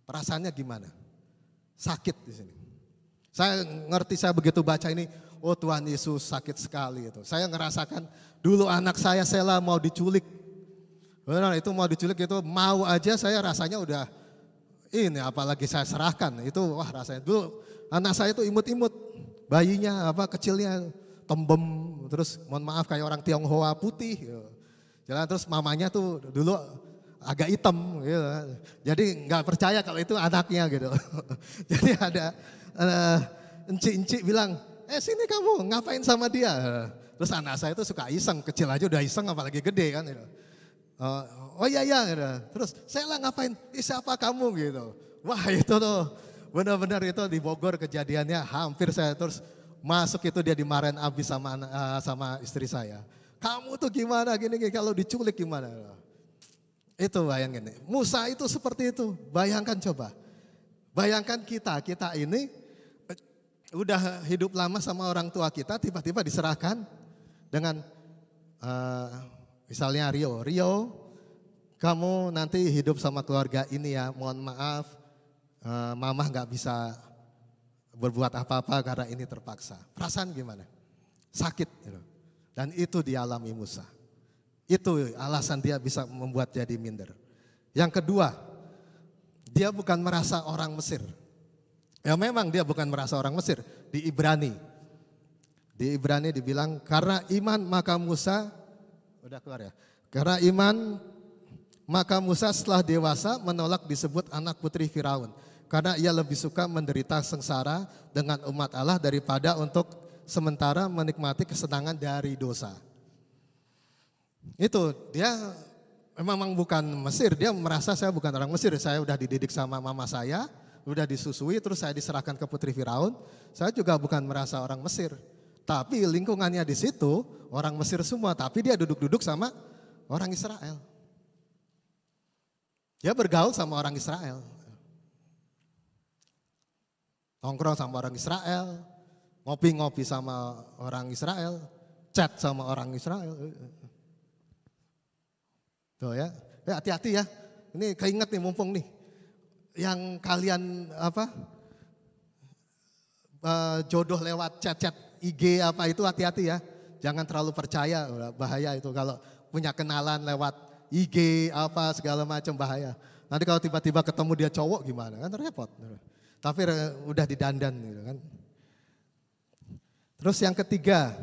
Perasaannya gimana? Sakit di sini. Saya ngerti, saya begitu baca ini, oh Tuhan Yesus sakit sekali itu. Saya ngerasakan dulu anak saya Sela mau diculik. Benar, itu mau diculik itu mau aja saya rasanya udah ini, apalagi saya serahkan itu, wah rasanya dulu anak saya itu imut-imut, bayinya kecilnya tembem, terus mohon maaf kayak orang Tionghoa putih, jalan terus mamanya tuh dulu agak hitam, gitu. Jadi nggak percaya kalau itu anaknya gitu. Jadi ada enci-enci bilang, sini kamu ngapain sama dia? Terus anak saya itu suka iseng, kecil aja udah iseng apalagi gede kan gitu. Oh iya gitu. Terus saya lah ngapain? Siapa kamu gitu. Wah itu tuh benar-benar itu di Bogor kejadiannya, hampir saya terus masuk itu dia dimarahin abis sama istri saya. Kamu tuh gimana gini kalau diculik gimana? Itu bayangin nih. Musa itu seperti itu. Bayangkan coba. Bayangkan kita ini udah hidup lama sama orang tua kita, tiba-tiba diserahkan dengan misalnya Rio, kamu nanti hidup sama keluarga ini ya, mohon maaf, mama gak bisa berbuat apa-apa karena ini terpaksa. Perasaan gimana? Sakit gitu. Dan itu dialami Musa. Itu alasan dia bisa membuat jadi minder. Yang kedua, dia bukan merasa orang Mesir. Ya memang dia bukan merasa orang Mesir. Di Ibrani dibilang karena iman maka Musa, udah keluar ya. Karena iman maka Musa setelah dewasa menolak disebut anak putri Firaun. Karena ia lebih suka menderita sengsara dengan umat Allah daripada untuk sementara menikmati kesenangan dari dosa. Itu dia memang bukan Mesir, dia merasa saya bukan orang Mesir, saya udah dididik sama mama saya, udah disusui terus saya diserahkan ke putri Firaun, saya juga bukan merasa orang Mesir. Tapi lingkungannya di situ orang Mesir semua, tapi dia duduk-duduk sama orang Israel. Dia bergaul sama orang Israel. Nongkrong sama orang Israel, ngopi-ngopi sama orang Israel, chat sama orang Israel. Tuh ya, hati-hati ya. Ini keinget nih mumpung nih. Yang kalian jodoh lewat chat-chat IG itu hati-hati ya. Jangan terlalu percaya, bahaya itu kalau punya kenalan lewat IG segala macam bahaya. Nanti kalau tiba-tiba ketemu dia cowok gimana? Kan repot. Tapi udah didandan gitu kan. Terus yang ketiga,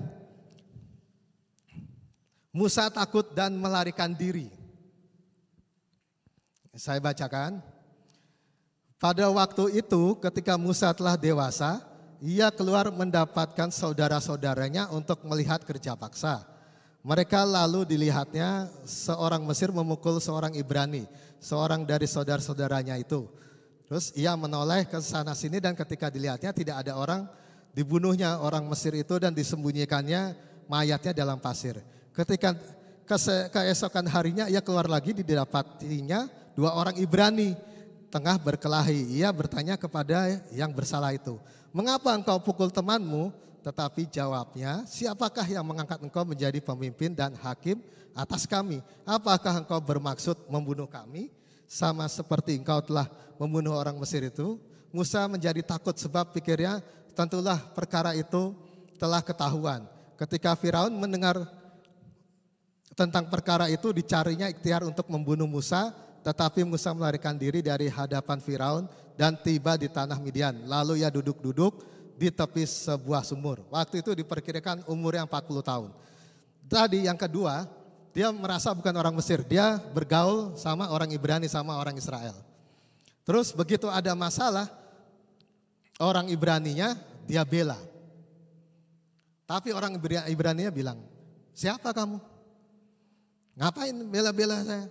Musa takut dan melarikan diri. Saya bacakan. Pada waktu itu ketika Musa telah dewasa, ia keluar mendapatkan saudara-saudaranya untuk melihat kerja paksa. Mereka lalu dilihatnya seorang Mesir memukul seorang Ibrani, seorang dari saudara-saudaranya itu. Terus ia menoleh ke sana sini dan ketika dilihatnya tidak ada orang, dibunuhnya orang Mesir itu dan disembunyikannya mayatnya dalam pasir. Ketika keesokan harinya ia keluar lagi didapatinya dua orang Ibrani tengah berkelahi. Ia bertanya kepada yang bersalah itu, mengapa engkau pukul temanmu? Tetapi jawabnya, siapakah yang mengangkat engkau menjadi pemimpin dan hakim atas kami? Apakah engkau bermaksud membunuh kami? Sama seperti engkau telah membunuh orang Mesir itu. Musa menjadi takut sebab pikirnya tentulah perkara itu telah ketahuan. Ketika Firaun mendengar tentang perkara itu dicarinya ikhtiar untuk membunuh Musa. Tetapi Musa melarikan diri dari hadapan Firaun dan tiba di tanah Midian. Lalu ia duduk-duduk di tepi sebuah sumur. Waktu itu diperkirakan umurnya 40 tahun. Tadi yang kedua, dia merasa bukan orang Mesir. Dia bergaul sama orang Ibrani sama orang Israel. Terus begitu ada masalah, orang Ibraninya dia bela. Tapi orang Ibraninya bilang, siapa kamu? Ngapain bela-bela saya?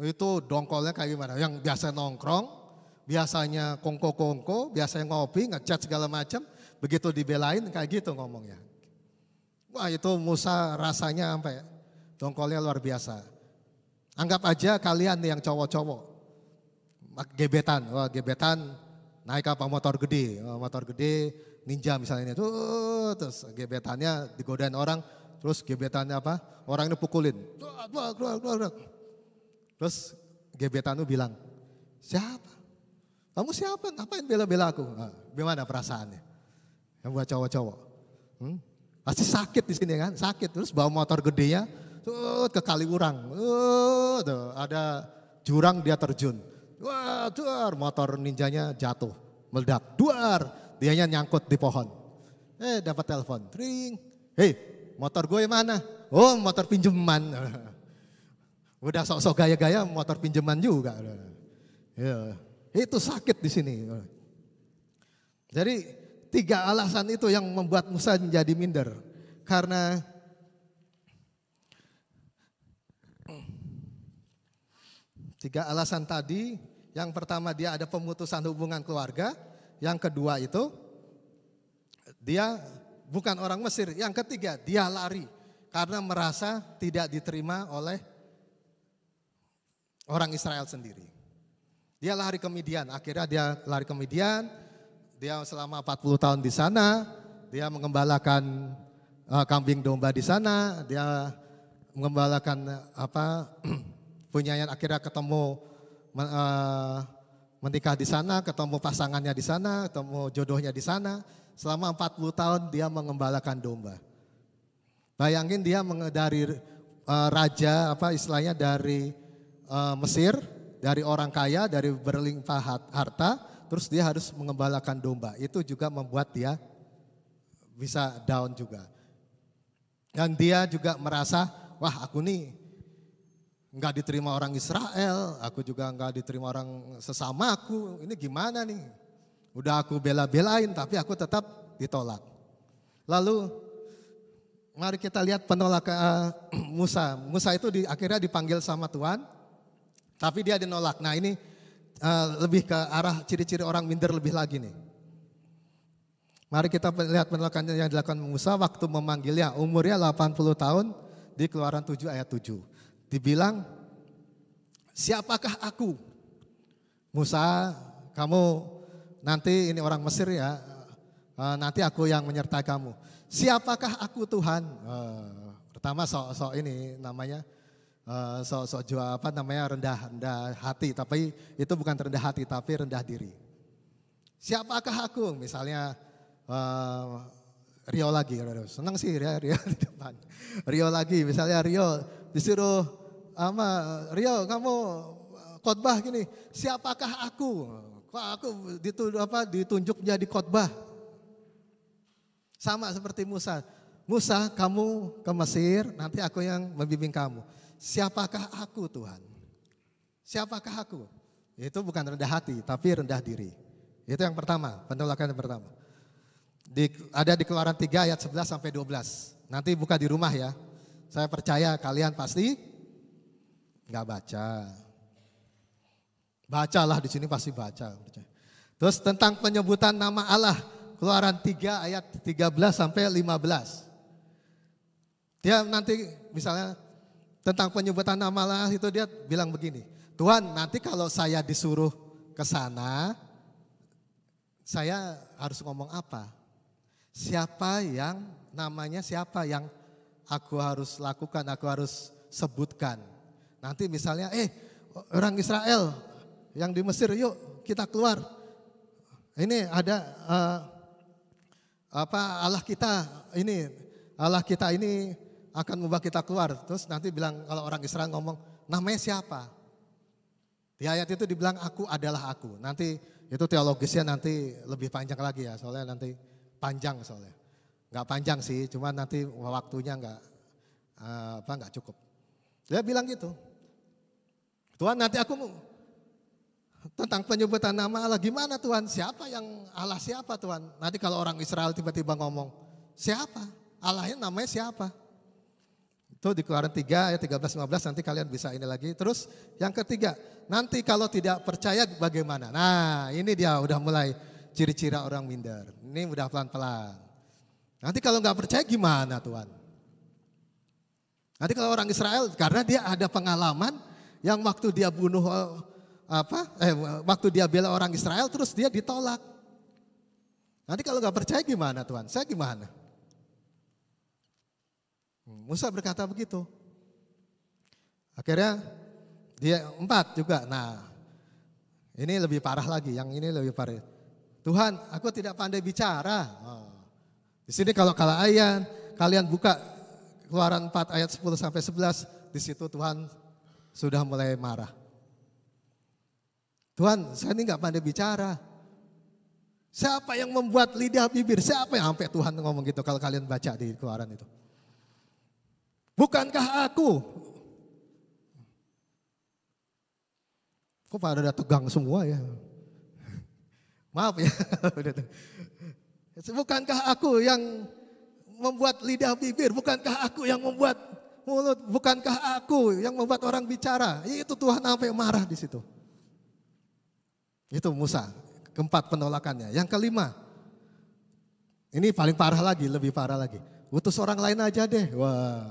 Itu dongkolnya kayak gimana? Yang biasa nongkrong, biasanya kongko-kongko, biasanya ngopi, ngechat segala macam, begitu dibelain kayak gitu ngomongnya. Wah itu Musa rasanya sampai dongkolnya luar biasa. Anggap aja kalian nih yang cowok-cowok, gebetan, wah gebetan naik apa motor gede, ninja misalnya itu, terus gebetannya digodain orang, terus gebetannya apa, orang ini pukulin, keluar. Terus gebetan lu bilang, siapa? Kamu siapa? Ngapain bela-bela aku? Nah, gimana perasaannya? Yang buat cowok-cowok. Pasti sakit di sini kan, sakit. Terus bawa motor gedenya ke Kaliurang. Tuh, ada jurang dia terjun. Wah, duar, motor ninjanya jatuh, meledak. Duar, dianya nyangkut di pohon. Dapat telepon, ring. Hei, motor gue mana? Oh, motor pinjaman. Udah sok-sok gaya-gaya motor pinjaman juga. Ya, itu sakit di sini. Jadi 3 alasan itu yang membuat Musa menjadi minder. Karena tiga alasan tadi, yang pertama dia ada pemutusan hubungan keluarga, yang kedua itu dia bukan orang Mesir, yang ketiga dia lari karena merasa tidak diterima oleh orang Israel sendiri. Dia lari ke Midian, akhirnya dia lari ke Midian, dia selama 40 tahun di sana, dia mengembalakan kambing domba di sana, dia mengembalakan punyanya, akhirnya ketemu menikah di sana, ketemu pasangannya di sana, ketemu jodohnya di sana. Selama 40 tahun dia mengembalakan domba. Bayangin dia dari raja istilahnya dari Mesir, dari orang kaya, dari berlimpah harta, terus dia harus mengembalakan domba. Itu juga membuat dia bisa down juga. Dan dia juga merasa, wah aku nih nggak diterima orang Israel, aku juga nggak diterima orang sesamaku. Ini gimana nih? Udah aku bela-belain tapi aku tetap ditolak. Lalu mari kita lihat penolakan Musa. Musa itu akhirnya dipanggil sama Tuhan, tapi dia dinolak. Nah ini lebih ke arah ciri-ciri orang minder lebih lagi nih. Mari kita lihat penolakan yang dilakukan Musa waktu memanggilnya, umurnya 80 tahun di Keluaran 7 ayat 7. Dibilang, siapakah aku? Musa, kamu nanti ini orang Mesir ya, nanti aku yang menyertai kamu. Siapakah aku Tuhan? Pertama sok ini namanya, sok rendah hati, tapi itu bukan rendah hati tapi rendah diri. Siapakah aku? Misalnya Rio lagi, senang sih Rio di depan. Rio lagi, misalnya Rio disuruh Rio kamu khotbah gini, siapakah aku? Kok aku ditunjuk menjadi khotbah? Sama seperti Musa. Musa, kamu ke Mesir, nanti aku yang membimbing kamu. Siapakah aku Tuhan? Siapakah aku? Itu bukan rendah hati, tapi rendah diri. Itu yang pertama, penolakan yang pertama. Ada di Keluaran 3 ayat 11 sampai 12. Nanti buka di rumah ya. Saya percaya kalian pasti nggak baca. Bacalah di sini pasti baca. Terus tentang penyebutan nama Allah, Keluaran 3 ayat 13 sampai 15. Dia nanti misalnya tentang penyebutan nama Allah itu dia bilang begini, Tuhan nanti kalau saya disuruh ke sana, saya harus ngomong apa? Siapa yang namanya siapa yang aku harus lakukan, aku harus sebutkan. Nanti misalnya, orang Israel yang di Mesir, yuk kita keluar. Ini ada Allah kita ini akan membawa kita keluar. Terus nanti bilang kalau orang Israel ngomong, namanya siapa? Di ayat itu dibilang aku adalah aku. Nanti itu teologisnya nanti lebih panjang lagi ya, soalnya nanti panjang soalnya. Enggak panjang sih, cuma nanti waktunya enggak cukup. Dia bilang gitu. Tuhan nanti aku tentang penyebutan nama Allah gimana Tuhan? Siapa yang Allah siapa Tuhan? Nanti kalau orang Israel tiba-tiba ngomong, siapa? Allahnya namanya siapa? Itu di Keluaran 3 ayat 13-15 nanti kalian bisa ini lagi. Terus yang ketiga, nanti kalau tidak percaya bagaimana? Nah ini dia udah mulai ciri-ciri orang minder. Ini udah pelan-pelan. Nanti kalau nggak percaya gimana Tuhan? Nanti kalau orang Israel karena dia ada pengalaman yang waktu dia bunuh waktu dia bela orang Israel terus dia ditolak. Nanti kalau nggak percaya gimana Tuhan? Saya gimana? Musa berkata begitu. Akhirnya dia 4 juga. Nah ini lebih parah lagi. Yang ini lebih parah. Tuhan, aku tidak pandai bicara. Di sini kalau kalian buka Keluaran 4 ayat 10 sampai 11, di situ Tuhan sudah mulai marah. Tuhan, saya ini nggak pandai bicara. Siapa yang membuat lidah bibir? Siapa yang sampai Tuhan ngomong gitu kalau kalian baca di Keluaran itu? Bukankah aku? Kok pada tegang semua ya? Maaf ya. Bukankah aku yang membuat lidah bibir? Bukankah aku yang membuat mulut? Bukankah aku yang membuat orang bicara? Itu Tuhan sampai marah di situ. Itu Musa. Keempat penolakannya. Yang kelima. Ini paling parah lagi, lebih parah lagi. Utus orang lain aja deh. Wah.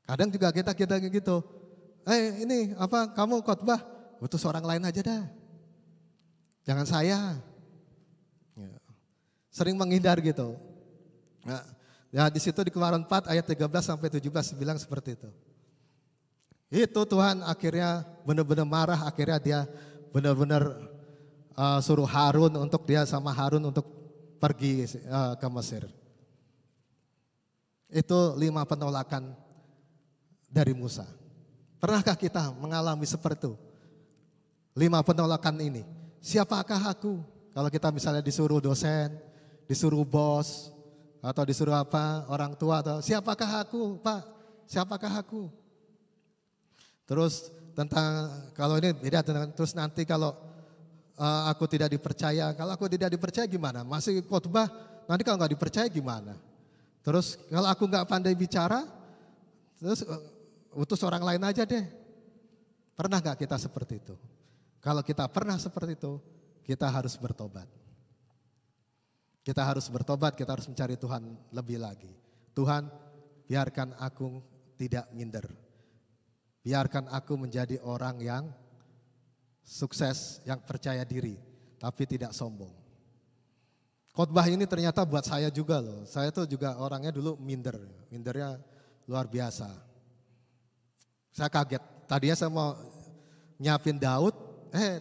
Kadang juga kita gitu. Ini apa kamu khotbah? Utus orang lain aja dah. Jangan saya. Ya. Sering menghindar gitu. Nah, ya di situ di Keluaran 4 ayat 13 sampai 17 bilang seperti itu. Itu Tuhan akhirnya benar-benar marah, akhirnya dia benar-benar suruh Harun untuk dia sama Harun untuk pergi ke Mesir. Itu 5 penolakan dari Musa. Pernahkah kita mengalami seperti itu? 5 penolakan ini. Siapakah aku? Kalau kita misalnya disuruh dosen, disuruh bos, atau disuruh orang tua, atau siapakah aku Pak? Siapakah aku? Terus tentang, kalau ini beda, terus nanti kalau aku tidak dipercaya, kalau aku tidak dipercaya gimana? Masih khotbah, nanti kalau nggak dipercaya gimana? Terus kalau aku nggak pandai bicara, terus utus orang lain aja deh. Pernah gak kita seperti itu? Kalau kita pernah seperti itu, kita harus bertobat. Kita harus bertobat, kita harus mencari Tuhan lebih lagi. Tuhan, biarkan aku tidak minder. Biarkan aku menjadi orang yang sukses, yang percaya diri, tapi tidak sombong. Khotbah ini ternyata buat saya juga loh. Saya tuh juga orangnya dulu minder. Mindernya luar biasa. Saya kaget, tadinya saya mau nyiapin Daud,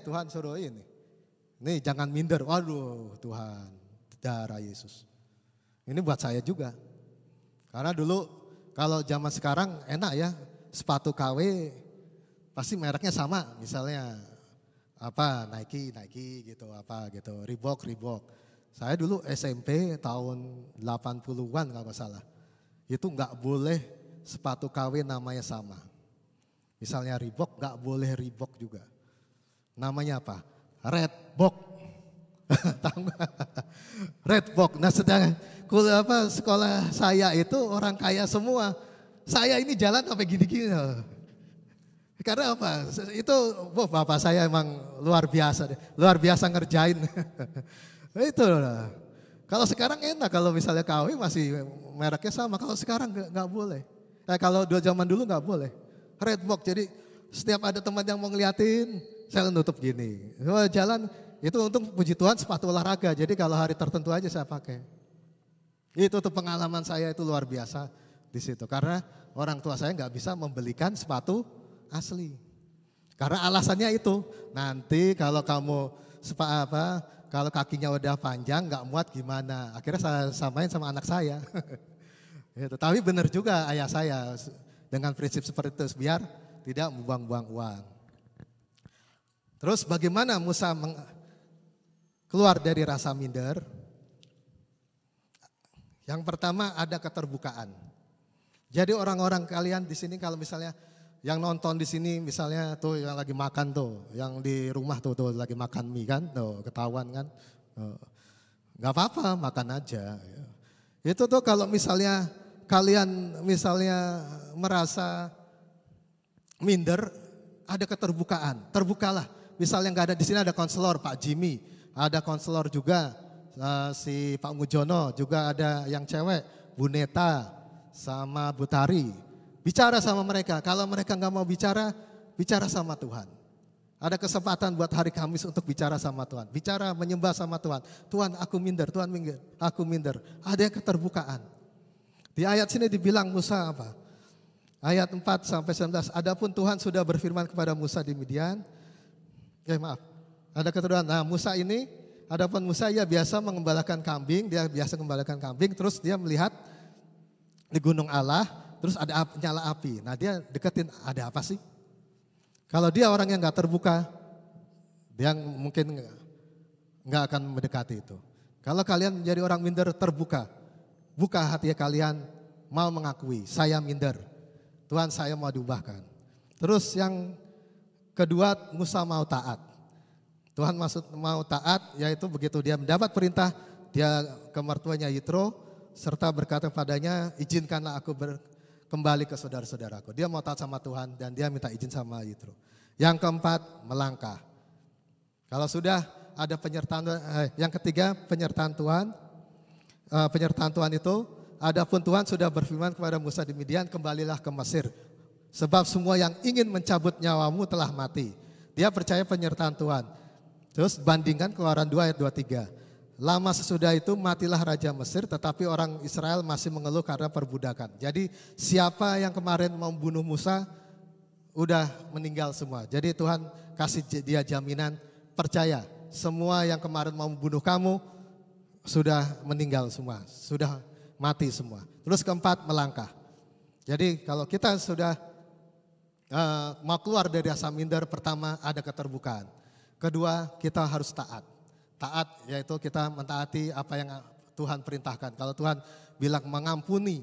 Tuhan suruh ini. Nih jangan minder, waduh Tuhan, darah Yesus. Ini buat saya juga. Karena dulu kalau zaman sekarang enak ya, sepatu KW pasti mereknya sama. Misalnya Nike gitu, Reebok. Saya dulu SMP tahun 80-an kalau nggak salah. Itu nggak boleh sepatu KW namanya sama. Misalnya Reebok, gak boleh Reebok juga. Namanya apa? Redbox. Tahu gak? Redbox. Nah sedang sekolah saya itu orang kaya semua. Saya ini jalan sampai gini-gini. Karena apa? Itu bapak saya emang luar biasa. Luar biasa ngerjain. Itu lah. Kalau sekarang enak, kalau misalnya KW masih mereknya sama. Kalau sekarang gak boleh. Kalau zaman dulu gak boleh. Redbox, jadi setiap ada teman yang mau ngeliatin, saya nutup gini. Jalan, itu untung puji Tuhan sepatu olahraga, jadi kalau hari tertentu aja saya pakai. Itu tuh pengalaman saya itu luar biasa di situ. Karena orang tua saya nggak bisa membelikan sepatu asli. Karena alasannya itu, nanti kalau kamu kalau kakinya udah panjang nggak muat gimana. Akhirnya saya samain sama anak saya. Gitu. Tapi benar juga ayah saya. Dengan prinsip seperti itu biar tidak membuang-buang uang. Terus bagaimana Musa keluar dari rasa minder? Yang pertama ada keterbukaan. Jadi orang-orang kalian di sini kalau misalnya yang nonton di sini misalnya tuh yang lagi makan tuh, yang di rumah tuh lagi makan mie kan, tuh ketahuan kan. Gak apa-apa makan aja. Itu tuh kalau misalnya kalian misalnya merasa minder, ada keterbukaan, terbukalah. Misalnya nggak ada di sini, ada konselor Pak Jimmy, ada konselor juga si Pak Mujono, juga ada yang cewek Bu Neta sama Bu Tari. Bicara sama mereka. Kalau mereka nggak mau bicara, bicara sama Tuhan. Ada kesempatan buat hari Kamis untuk bicara sama Tuhan. Bicara, menyembah sama Tuhan. Tuhan, aku minder, Tuhan minder, aku minder. Ada keterbukaan. Di ayat sini dibilang Musa apa? Ayat 4 sampai 19. Adapun Tuhan sudah berfirman kepada Musa di Midian. Ada keturunan. Nah, Musa ini, adapun Musa ia biasa mengembalakan kambing, terus dia melihat di gunung Allah, terus ada nyala api. Nah, dia deketin, ada apa sih? Kalau dia orang yang nggak terbuka, dia mungkin nggak akan mendekati itu. Kalau kalian menjadi orang minder, terbuka, buka hati kalian, mau mengakui, saya minder, Tuhan saya mau diubahkan. Terus yang kedua, Musa mau taat. Tuhan maksud mau taat, yaitu begitu dia mendapat perintah, dia ke mertuanya Yitro, serta berkata padanya, izinkanlah aku kembali ke saudara-saudaraku. Dia mau taat sama Tuhan dan dia minta izin sama Yitro. Yang keempat, melangkah. Kalau sudah ada penyertaan, yang ketiga penyertaan Tuhan. Penyertaan Tuhan itu, adapun Tuhan sudah berfirman kepada Musa di Midian, kembalilah ke Mesir. Sebab semua yang ingin mencabut nyawamu telah mati. Dia percaya penyertaan Tuhan. Terus bandingkan Keluaran 2 ayat 23. Lama sesudah itu matilah Raja Mesir, tetapi orang Israel masih mengeluh karena perbudakan. Jadi siapa yang kemarin membunuh Musa, udah meninggal semua. Jadi Tuhan kasih dia jaminan, percaya semua yang kemarin mau membunuh kamu, sudah meninggal semua, sudah mati semua. Terus keempat, melangkah. Jadi kalau kita sudah mau keluar dari rasa minder, pertama ada keterbukaan. Kedua, kita harus taat. Taat yaitu kita mentaati apa yang Tuhan perintahkan. Kalau Tuhan bilang mengampuni,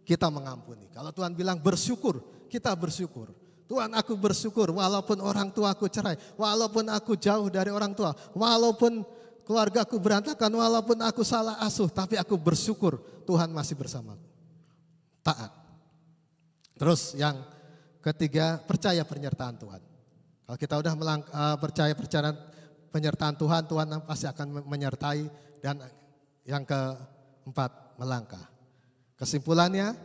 kita mengampuni. Kalau Tuhan bilang bersyukur, kita bersyukur. Tuhan, aku bersyukur walaupun orang tuaku cerai, walaupun aku jauh dari orang tua, walaupun keluargaku berantakan, walaupun aku salah asuh, tapi aku bersyukur Tuhan masih bersamaku. Taat. Terus yang ketiga, percaya penyertaan Tuhan. Kalau kita udah percaya penyertaan Tuhan, Tuhan pasti akan menyertai. Dan yang keempat, melangkah. Kesimpulannya,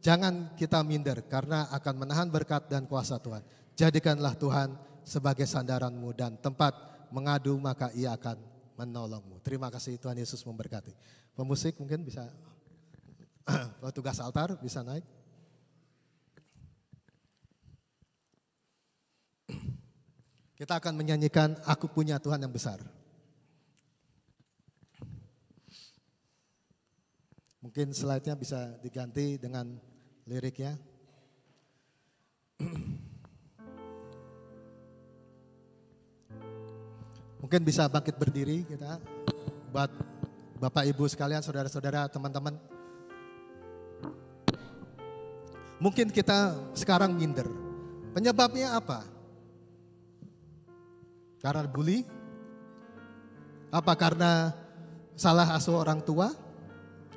jangan kita minder karena akan menahan berkat dan kuasa Tuhan. Jadikanlah Tuhan sebagai sandaranmu dan tempat mengadu, maka ia akan menolongmu. Terima kasih, Tuhan Yesus memberkati. Pemusik mungkin bisa, petugas altar bisa naik. Kita akan menyanyikan Aku Punya Tuhan Yang Besar. Mungkin slide-nya bisa diganti dengan liriknya. Mungkin bisa bangkit berdiri kita buat Bapak Ibu sekalian, saudara-saudara, teman-teman. Mungkin kita sekarang minder. Penyebabnya apa? Karena bully? Apa karena salah asuh orang tua?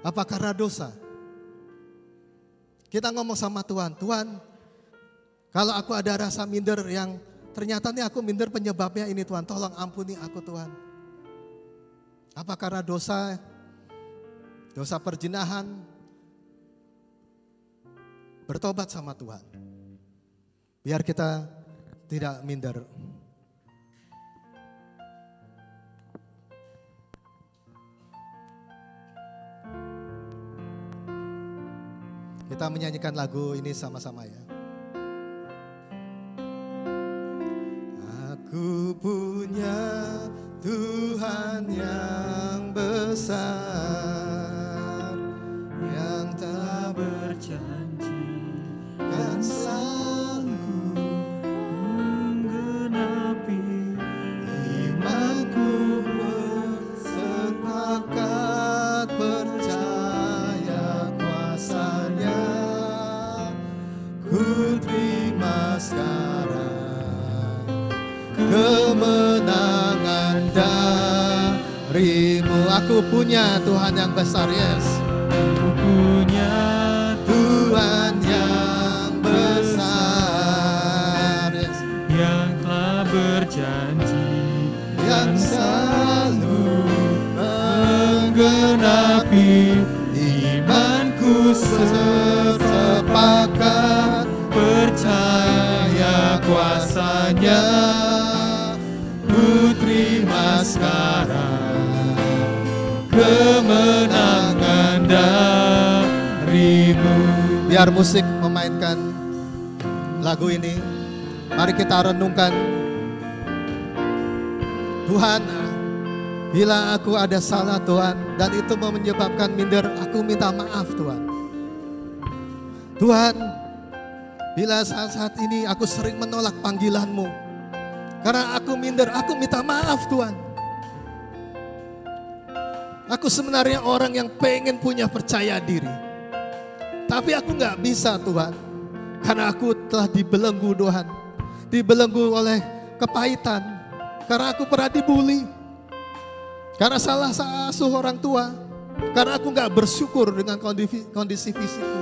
Apa karena dosa? Kita ngomong sama Tuhan, Tuhan, kalau aku ada rasa minder yang ternyata nih aku minder penyebabnya ini Tuhan, tolong ampuni aku Tuhan. Apa karena dosa? Dosa perzinahan? Bertobat sama Tuhan. Biar kita tidak minder. Kita menyanyikan lagu ini sama-sama ya. Aku punya Tuhan yang besar, yang telah berjanji kan selalu menggenapi imanku, bersepakat percaya kuasa-Nya. Ku terima sekarang kemenangan darimu. Aku punya Tuhan yang besar, yes.
Aku punya
Tuhan yang besar,
yang telah berjanji,
yang selalu
menggenapi
imanku sepakat
percaya kuasanya. Ku terima sekarang kemenangan darimu.
Biar musik memainkan lagu ini, mari kita renungkan. Tuhan, bila aku ada salah Tuhan, dan itu menyebabkan minder, aku minta maaf Tuhan. Tuhan, bila saat ini aku sering menolak panggilan-Mu, karena aku minder, aku minta maaf Tuhan. Aku sebenarnya orang yang pengen punya percaya diri, tapi aku gak bisa Tuhan, karena aku telah dibelenggu Tuhan, dibelenggu oleh kepahitan, karena aku pernah dibully, karena salah asuh orang tua, karena aku gak bersyukur dengan kondisi fisikku,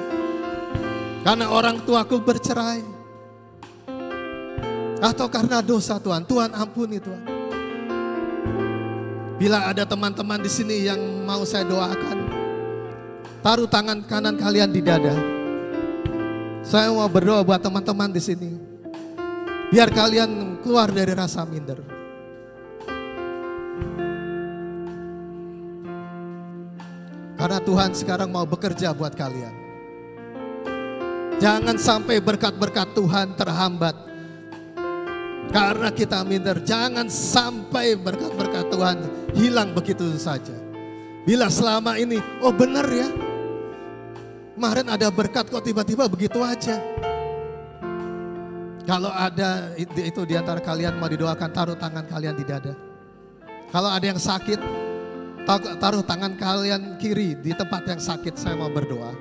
karena orang tuaku bercerai, atau karena dosa Tuhan. Tuhan ampuni Tuhan. Bila ada teman-teman di sini yang mau saya doakan, taruh tangan kanan kalian di dada. Saya mau berdoa buat teman-teman di sini, biar kalian keluar dari rasa minder. Karena Tuhan sekarang mau bekerja buat kalian. Jangan sampai berkat-berkat Tuhan terhambat karena kita minder. Jangan sampai berkat-berkat Tuhan hilang begitu saja. Bila selama ini, oh benar ya, kemarin ada berkat kok tiba-tiba begitu aja. Kalau ada itu di antara kalian mau didoakan, taruh tangan kalian di dada. Kalau ada yang sakit, taruh tangan kalian kiri di tempat yang sakit. Saya mau berdoa.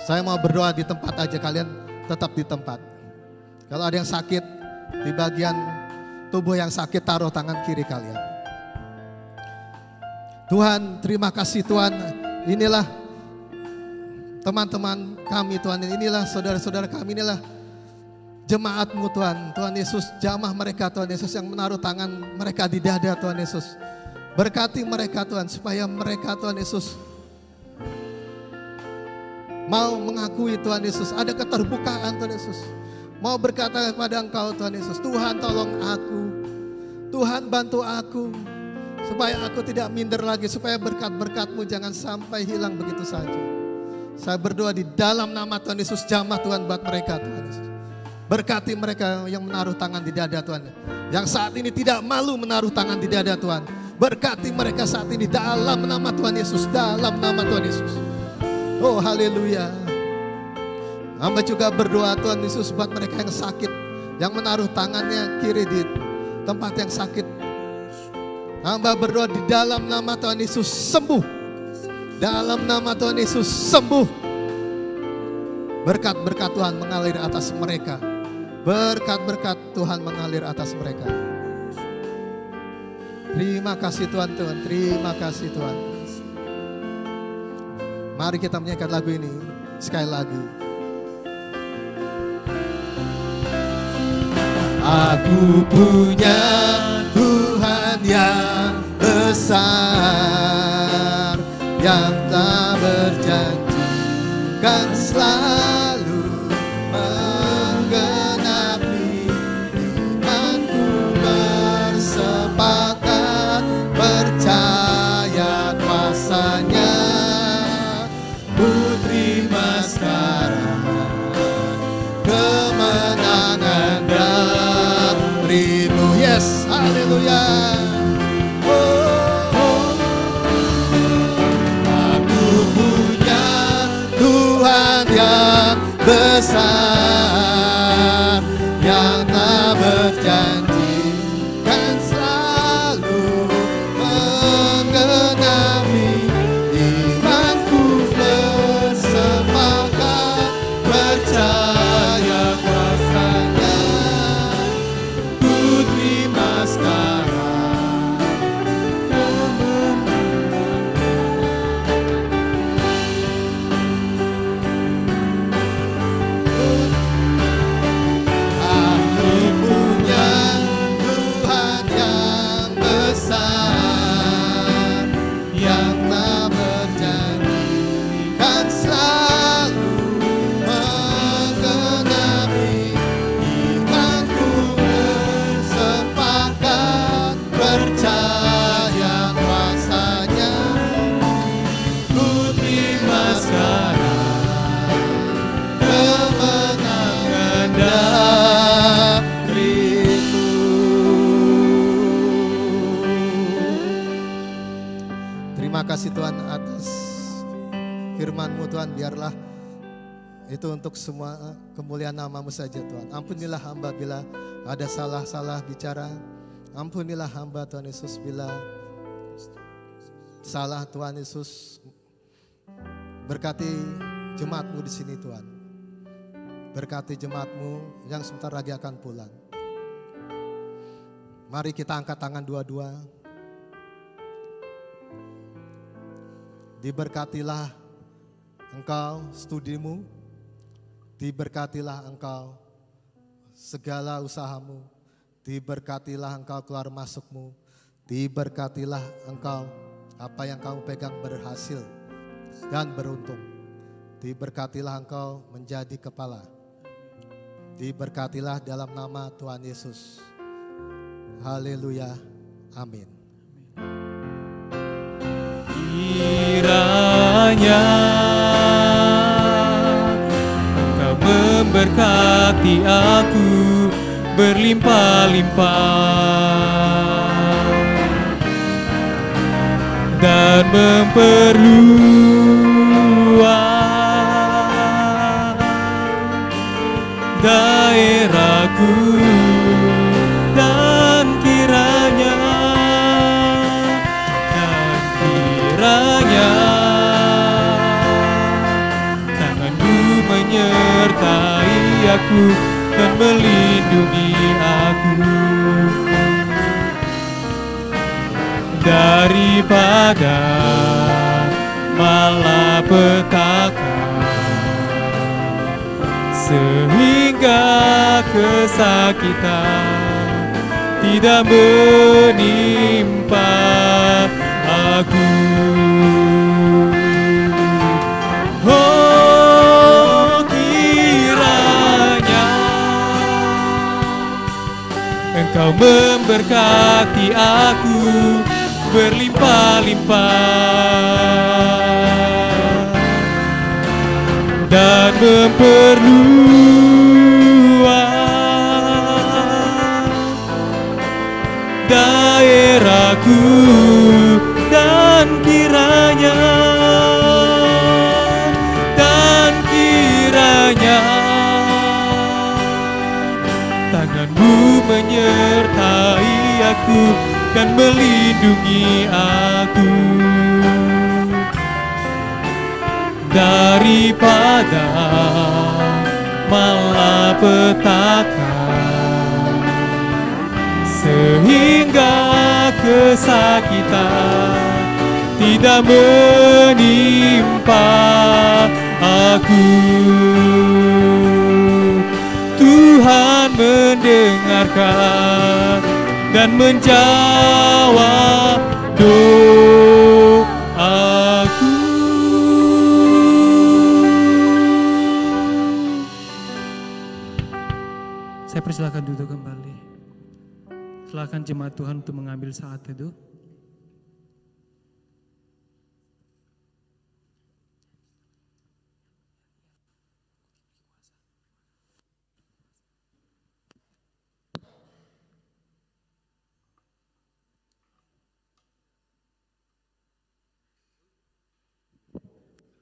Saya mau berdoa di tempat aja, kalian tetap di tempat. Kalau ada yang sakit di bagian tubuh yang sakit, taruh tangan kiri kalian. Tuhan, terima kasih Tuhan. Inilah teman-teman kami Tuhan, inilah saudara-saudara kami, inilah jemaat-Mu Tuhan. Tuhan Yesus, jamah mereka Tuhan Yesus yang menaruh tangan mereka di dada Tuhan Yesus. Berkati mereka Tuhan, supaya mereka Tuhan Yesus mau mengakui Tuhan Yesus, ada keterbukaan Tuhan Yesus. Mau berkata kepada Engkau Tuhan Yesus, Tuhan tolong aku, Tuhan bantu aku, supaya aku tidak minder lagi, supaya berkat-berkat-Mu jangan sampai hilang begitu saja. Saya berdoa di dalam nama Tuhan Yesus, jamah Tuhan buat mereka Tuhan Yesus. Berkati mereka yang menaruh tangan di dada Tuhan, yang saat ini tidak malu menaruh tangan di dada Tuhan. Berkati mereka saat ini dalam nama Tuhan Yesus, dalam nama Tuhan Yesus. Oh haleluya. Hamba juga berdoa Tuhan Yesus buat mereka yang sakit, yang menaruh tangannya kiri di tempat yang sakit. Hamba berdoa di dalam nama Tuhan Yesus, sembuh. Dalam nama Tuhan Yesus, sembuh. Berkat-berkat Tuhan mengalir atas mereka. Berkat-berkat Tuhan mengalir atas mereka. Terima kasih Tuhan, terima kasih Tuhan. Mari kita menyanyikan lagu ini sekali lagi. Aku punya Tuhan yang besar, yang tak berjanji kan selalu menggenapi. Imanku bersepakat percaya kuasanya. Ku terima sekarang kemenangan darimu. Yes, haleluya. Aku punya Tuhan yang besar, yang tak berjanji kan selalu menggenapi. Imanku bersepakat percaya kuasanya. Ku terima sekarang kemenangan. Terima kasih Tuhan atas firman-Mu Tuhan, biarlah itu untuk semua kemuliaan nama-Mu saja Tuhan. Ampunilah hamba bila ada salah-salah bicara. Ampunilah hamba Tuhan Yesus bila salah Tuhan Yesus. Berkati jemaat-Mu di sini Tuhan. Berkati jemaat-Mu yang sebentar lagi akan pulang. Mari kita angkat tangan dua-dua. Diberkatilah engkau studimu, diberkatilah engkau segala usahamu, diberkatilah engkau keluar masukmu, diberkatilah engkau apa yang kamu pegang berhasil dan beruntung. Diberkatilah engkau menjadi kepala. Diberkatilah dalam nama Tuhan Yesus. Haleluya. Amin.
Kiranya Engkau memberkati aku berlimpah-limpah dan memperluas daerahku, dan kiranya tangan-Mu menyertai aku dan melindungi aku daripada malapetaka, sehingga kesakitan tidak menimpa aku. Oh, kiranya Engkau memberkati aku berlimpah-limpah dan memperluas daerahku, dan kiranya tangan-Mu menyertai aku dan melindungi aku daripada malapetaka, sehingga kesakitan tidak menimpa aku. Tuhan mendengarkan dan menjawab doaku.
Saya persilakan duduk kembali. Silakan jemaat Tuhan untuk mengambil saat teduh.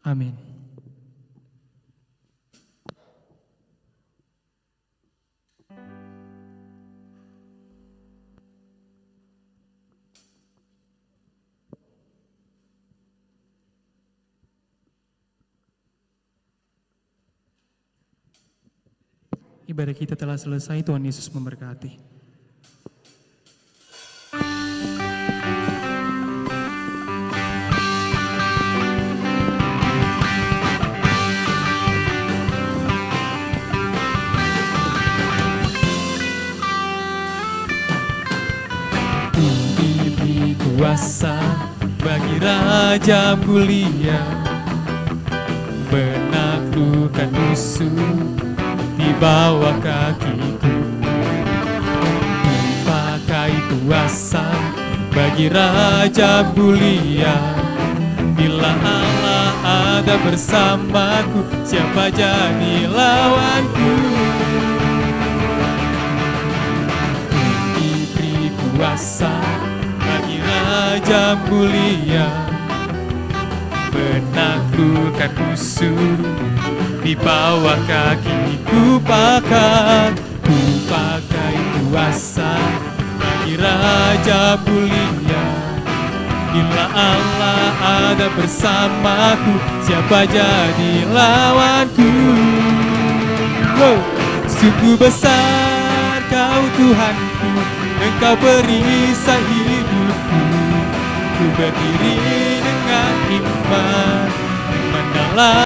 Amin. Ibadah kita telah selesai, Tuhan Yesus memberkati.
Diberi kuasa bagi Raja mulia menaklukkan musuh di bawah kakiku. Dipakai kuasa bagi Raja mulia. Bila Allah ada bersamaku, siapa jadi lawanku? Diberi kuasa bagi Raja mulia akan busuk di bawah kakiku ku pakai kuasa bagi Raja mulia. Bila Allah ada bersamaku, siapa jadi lawanku? Wow. Sungguh besar Kau Tuhanku, Engkau perisai hidupku. Ku berdiri dengan iman mendalam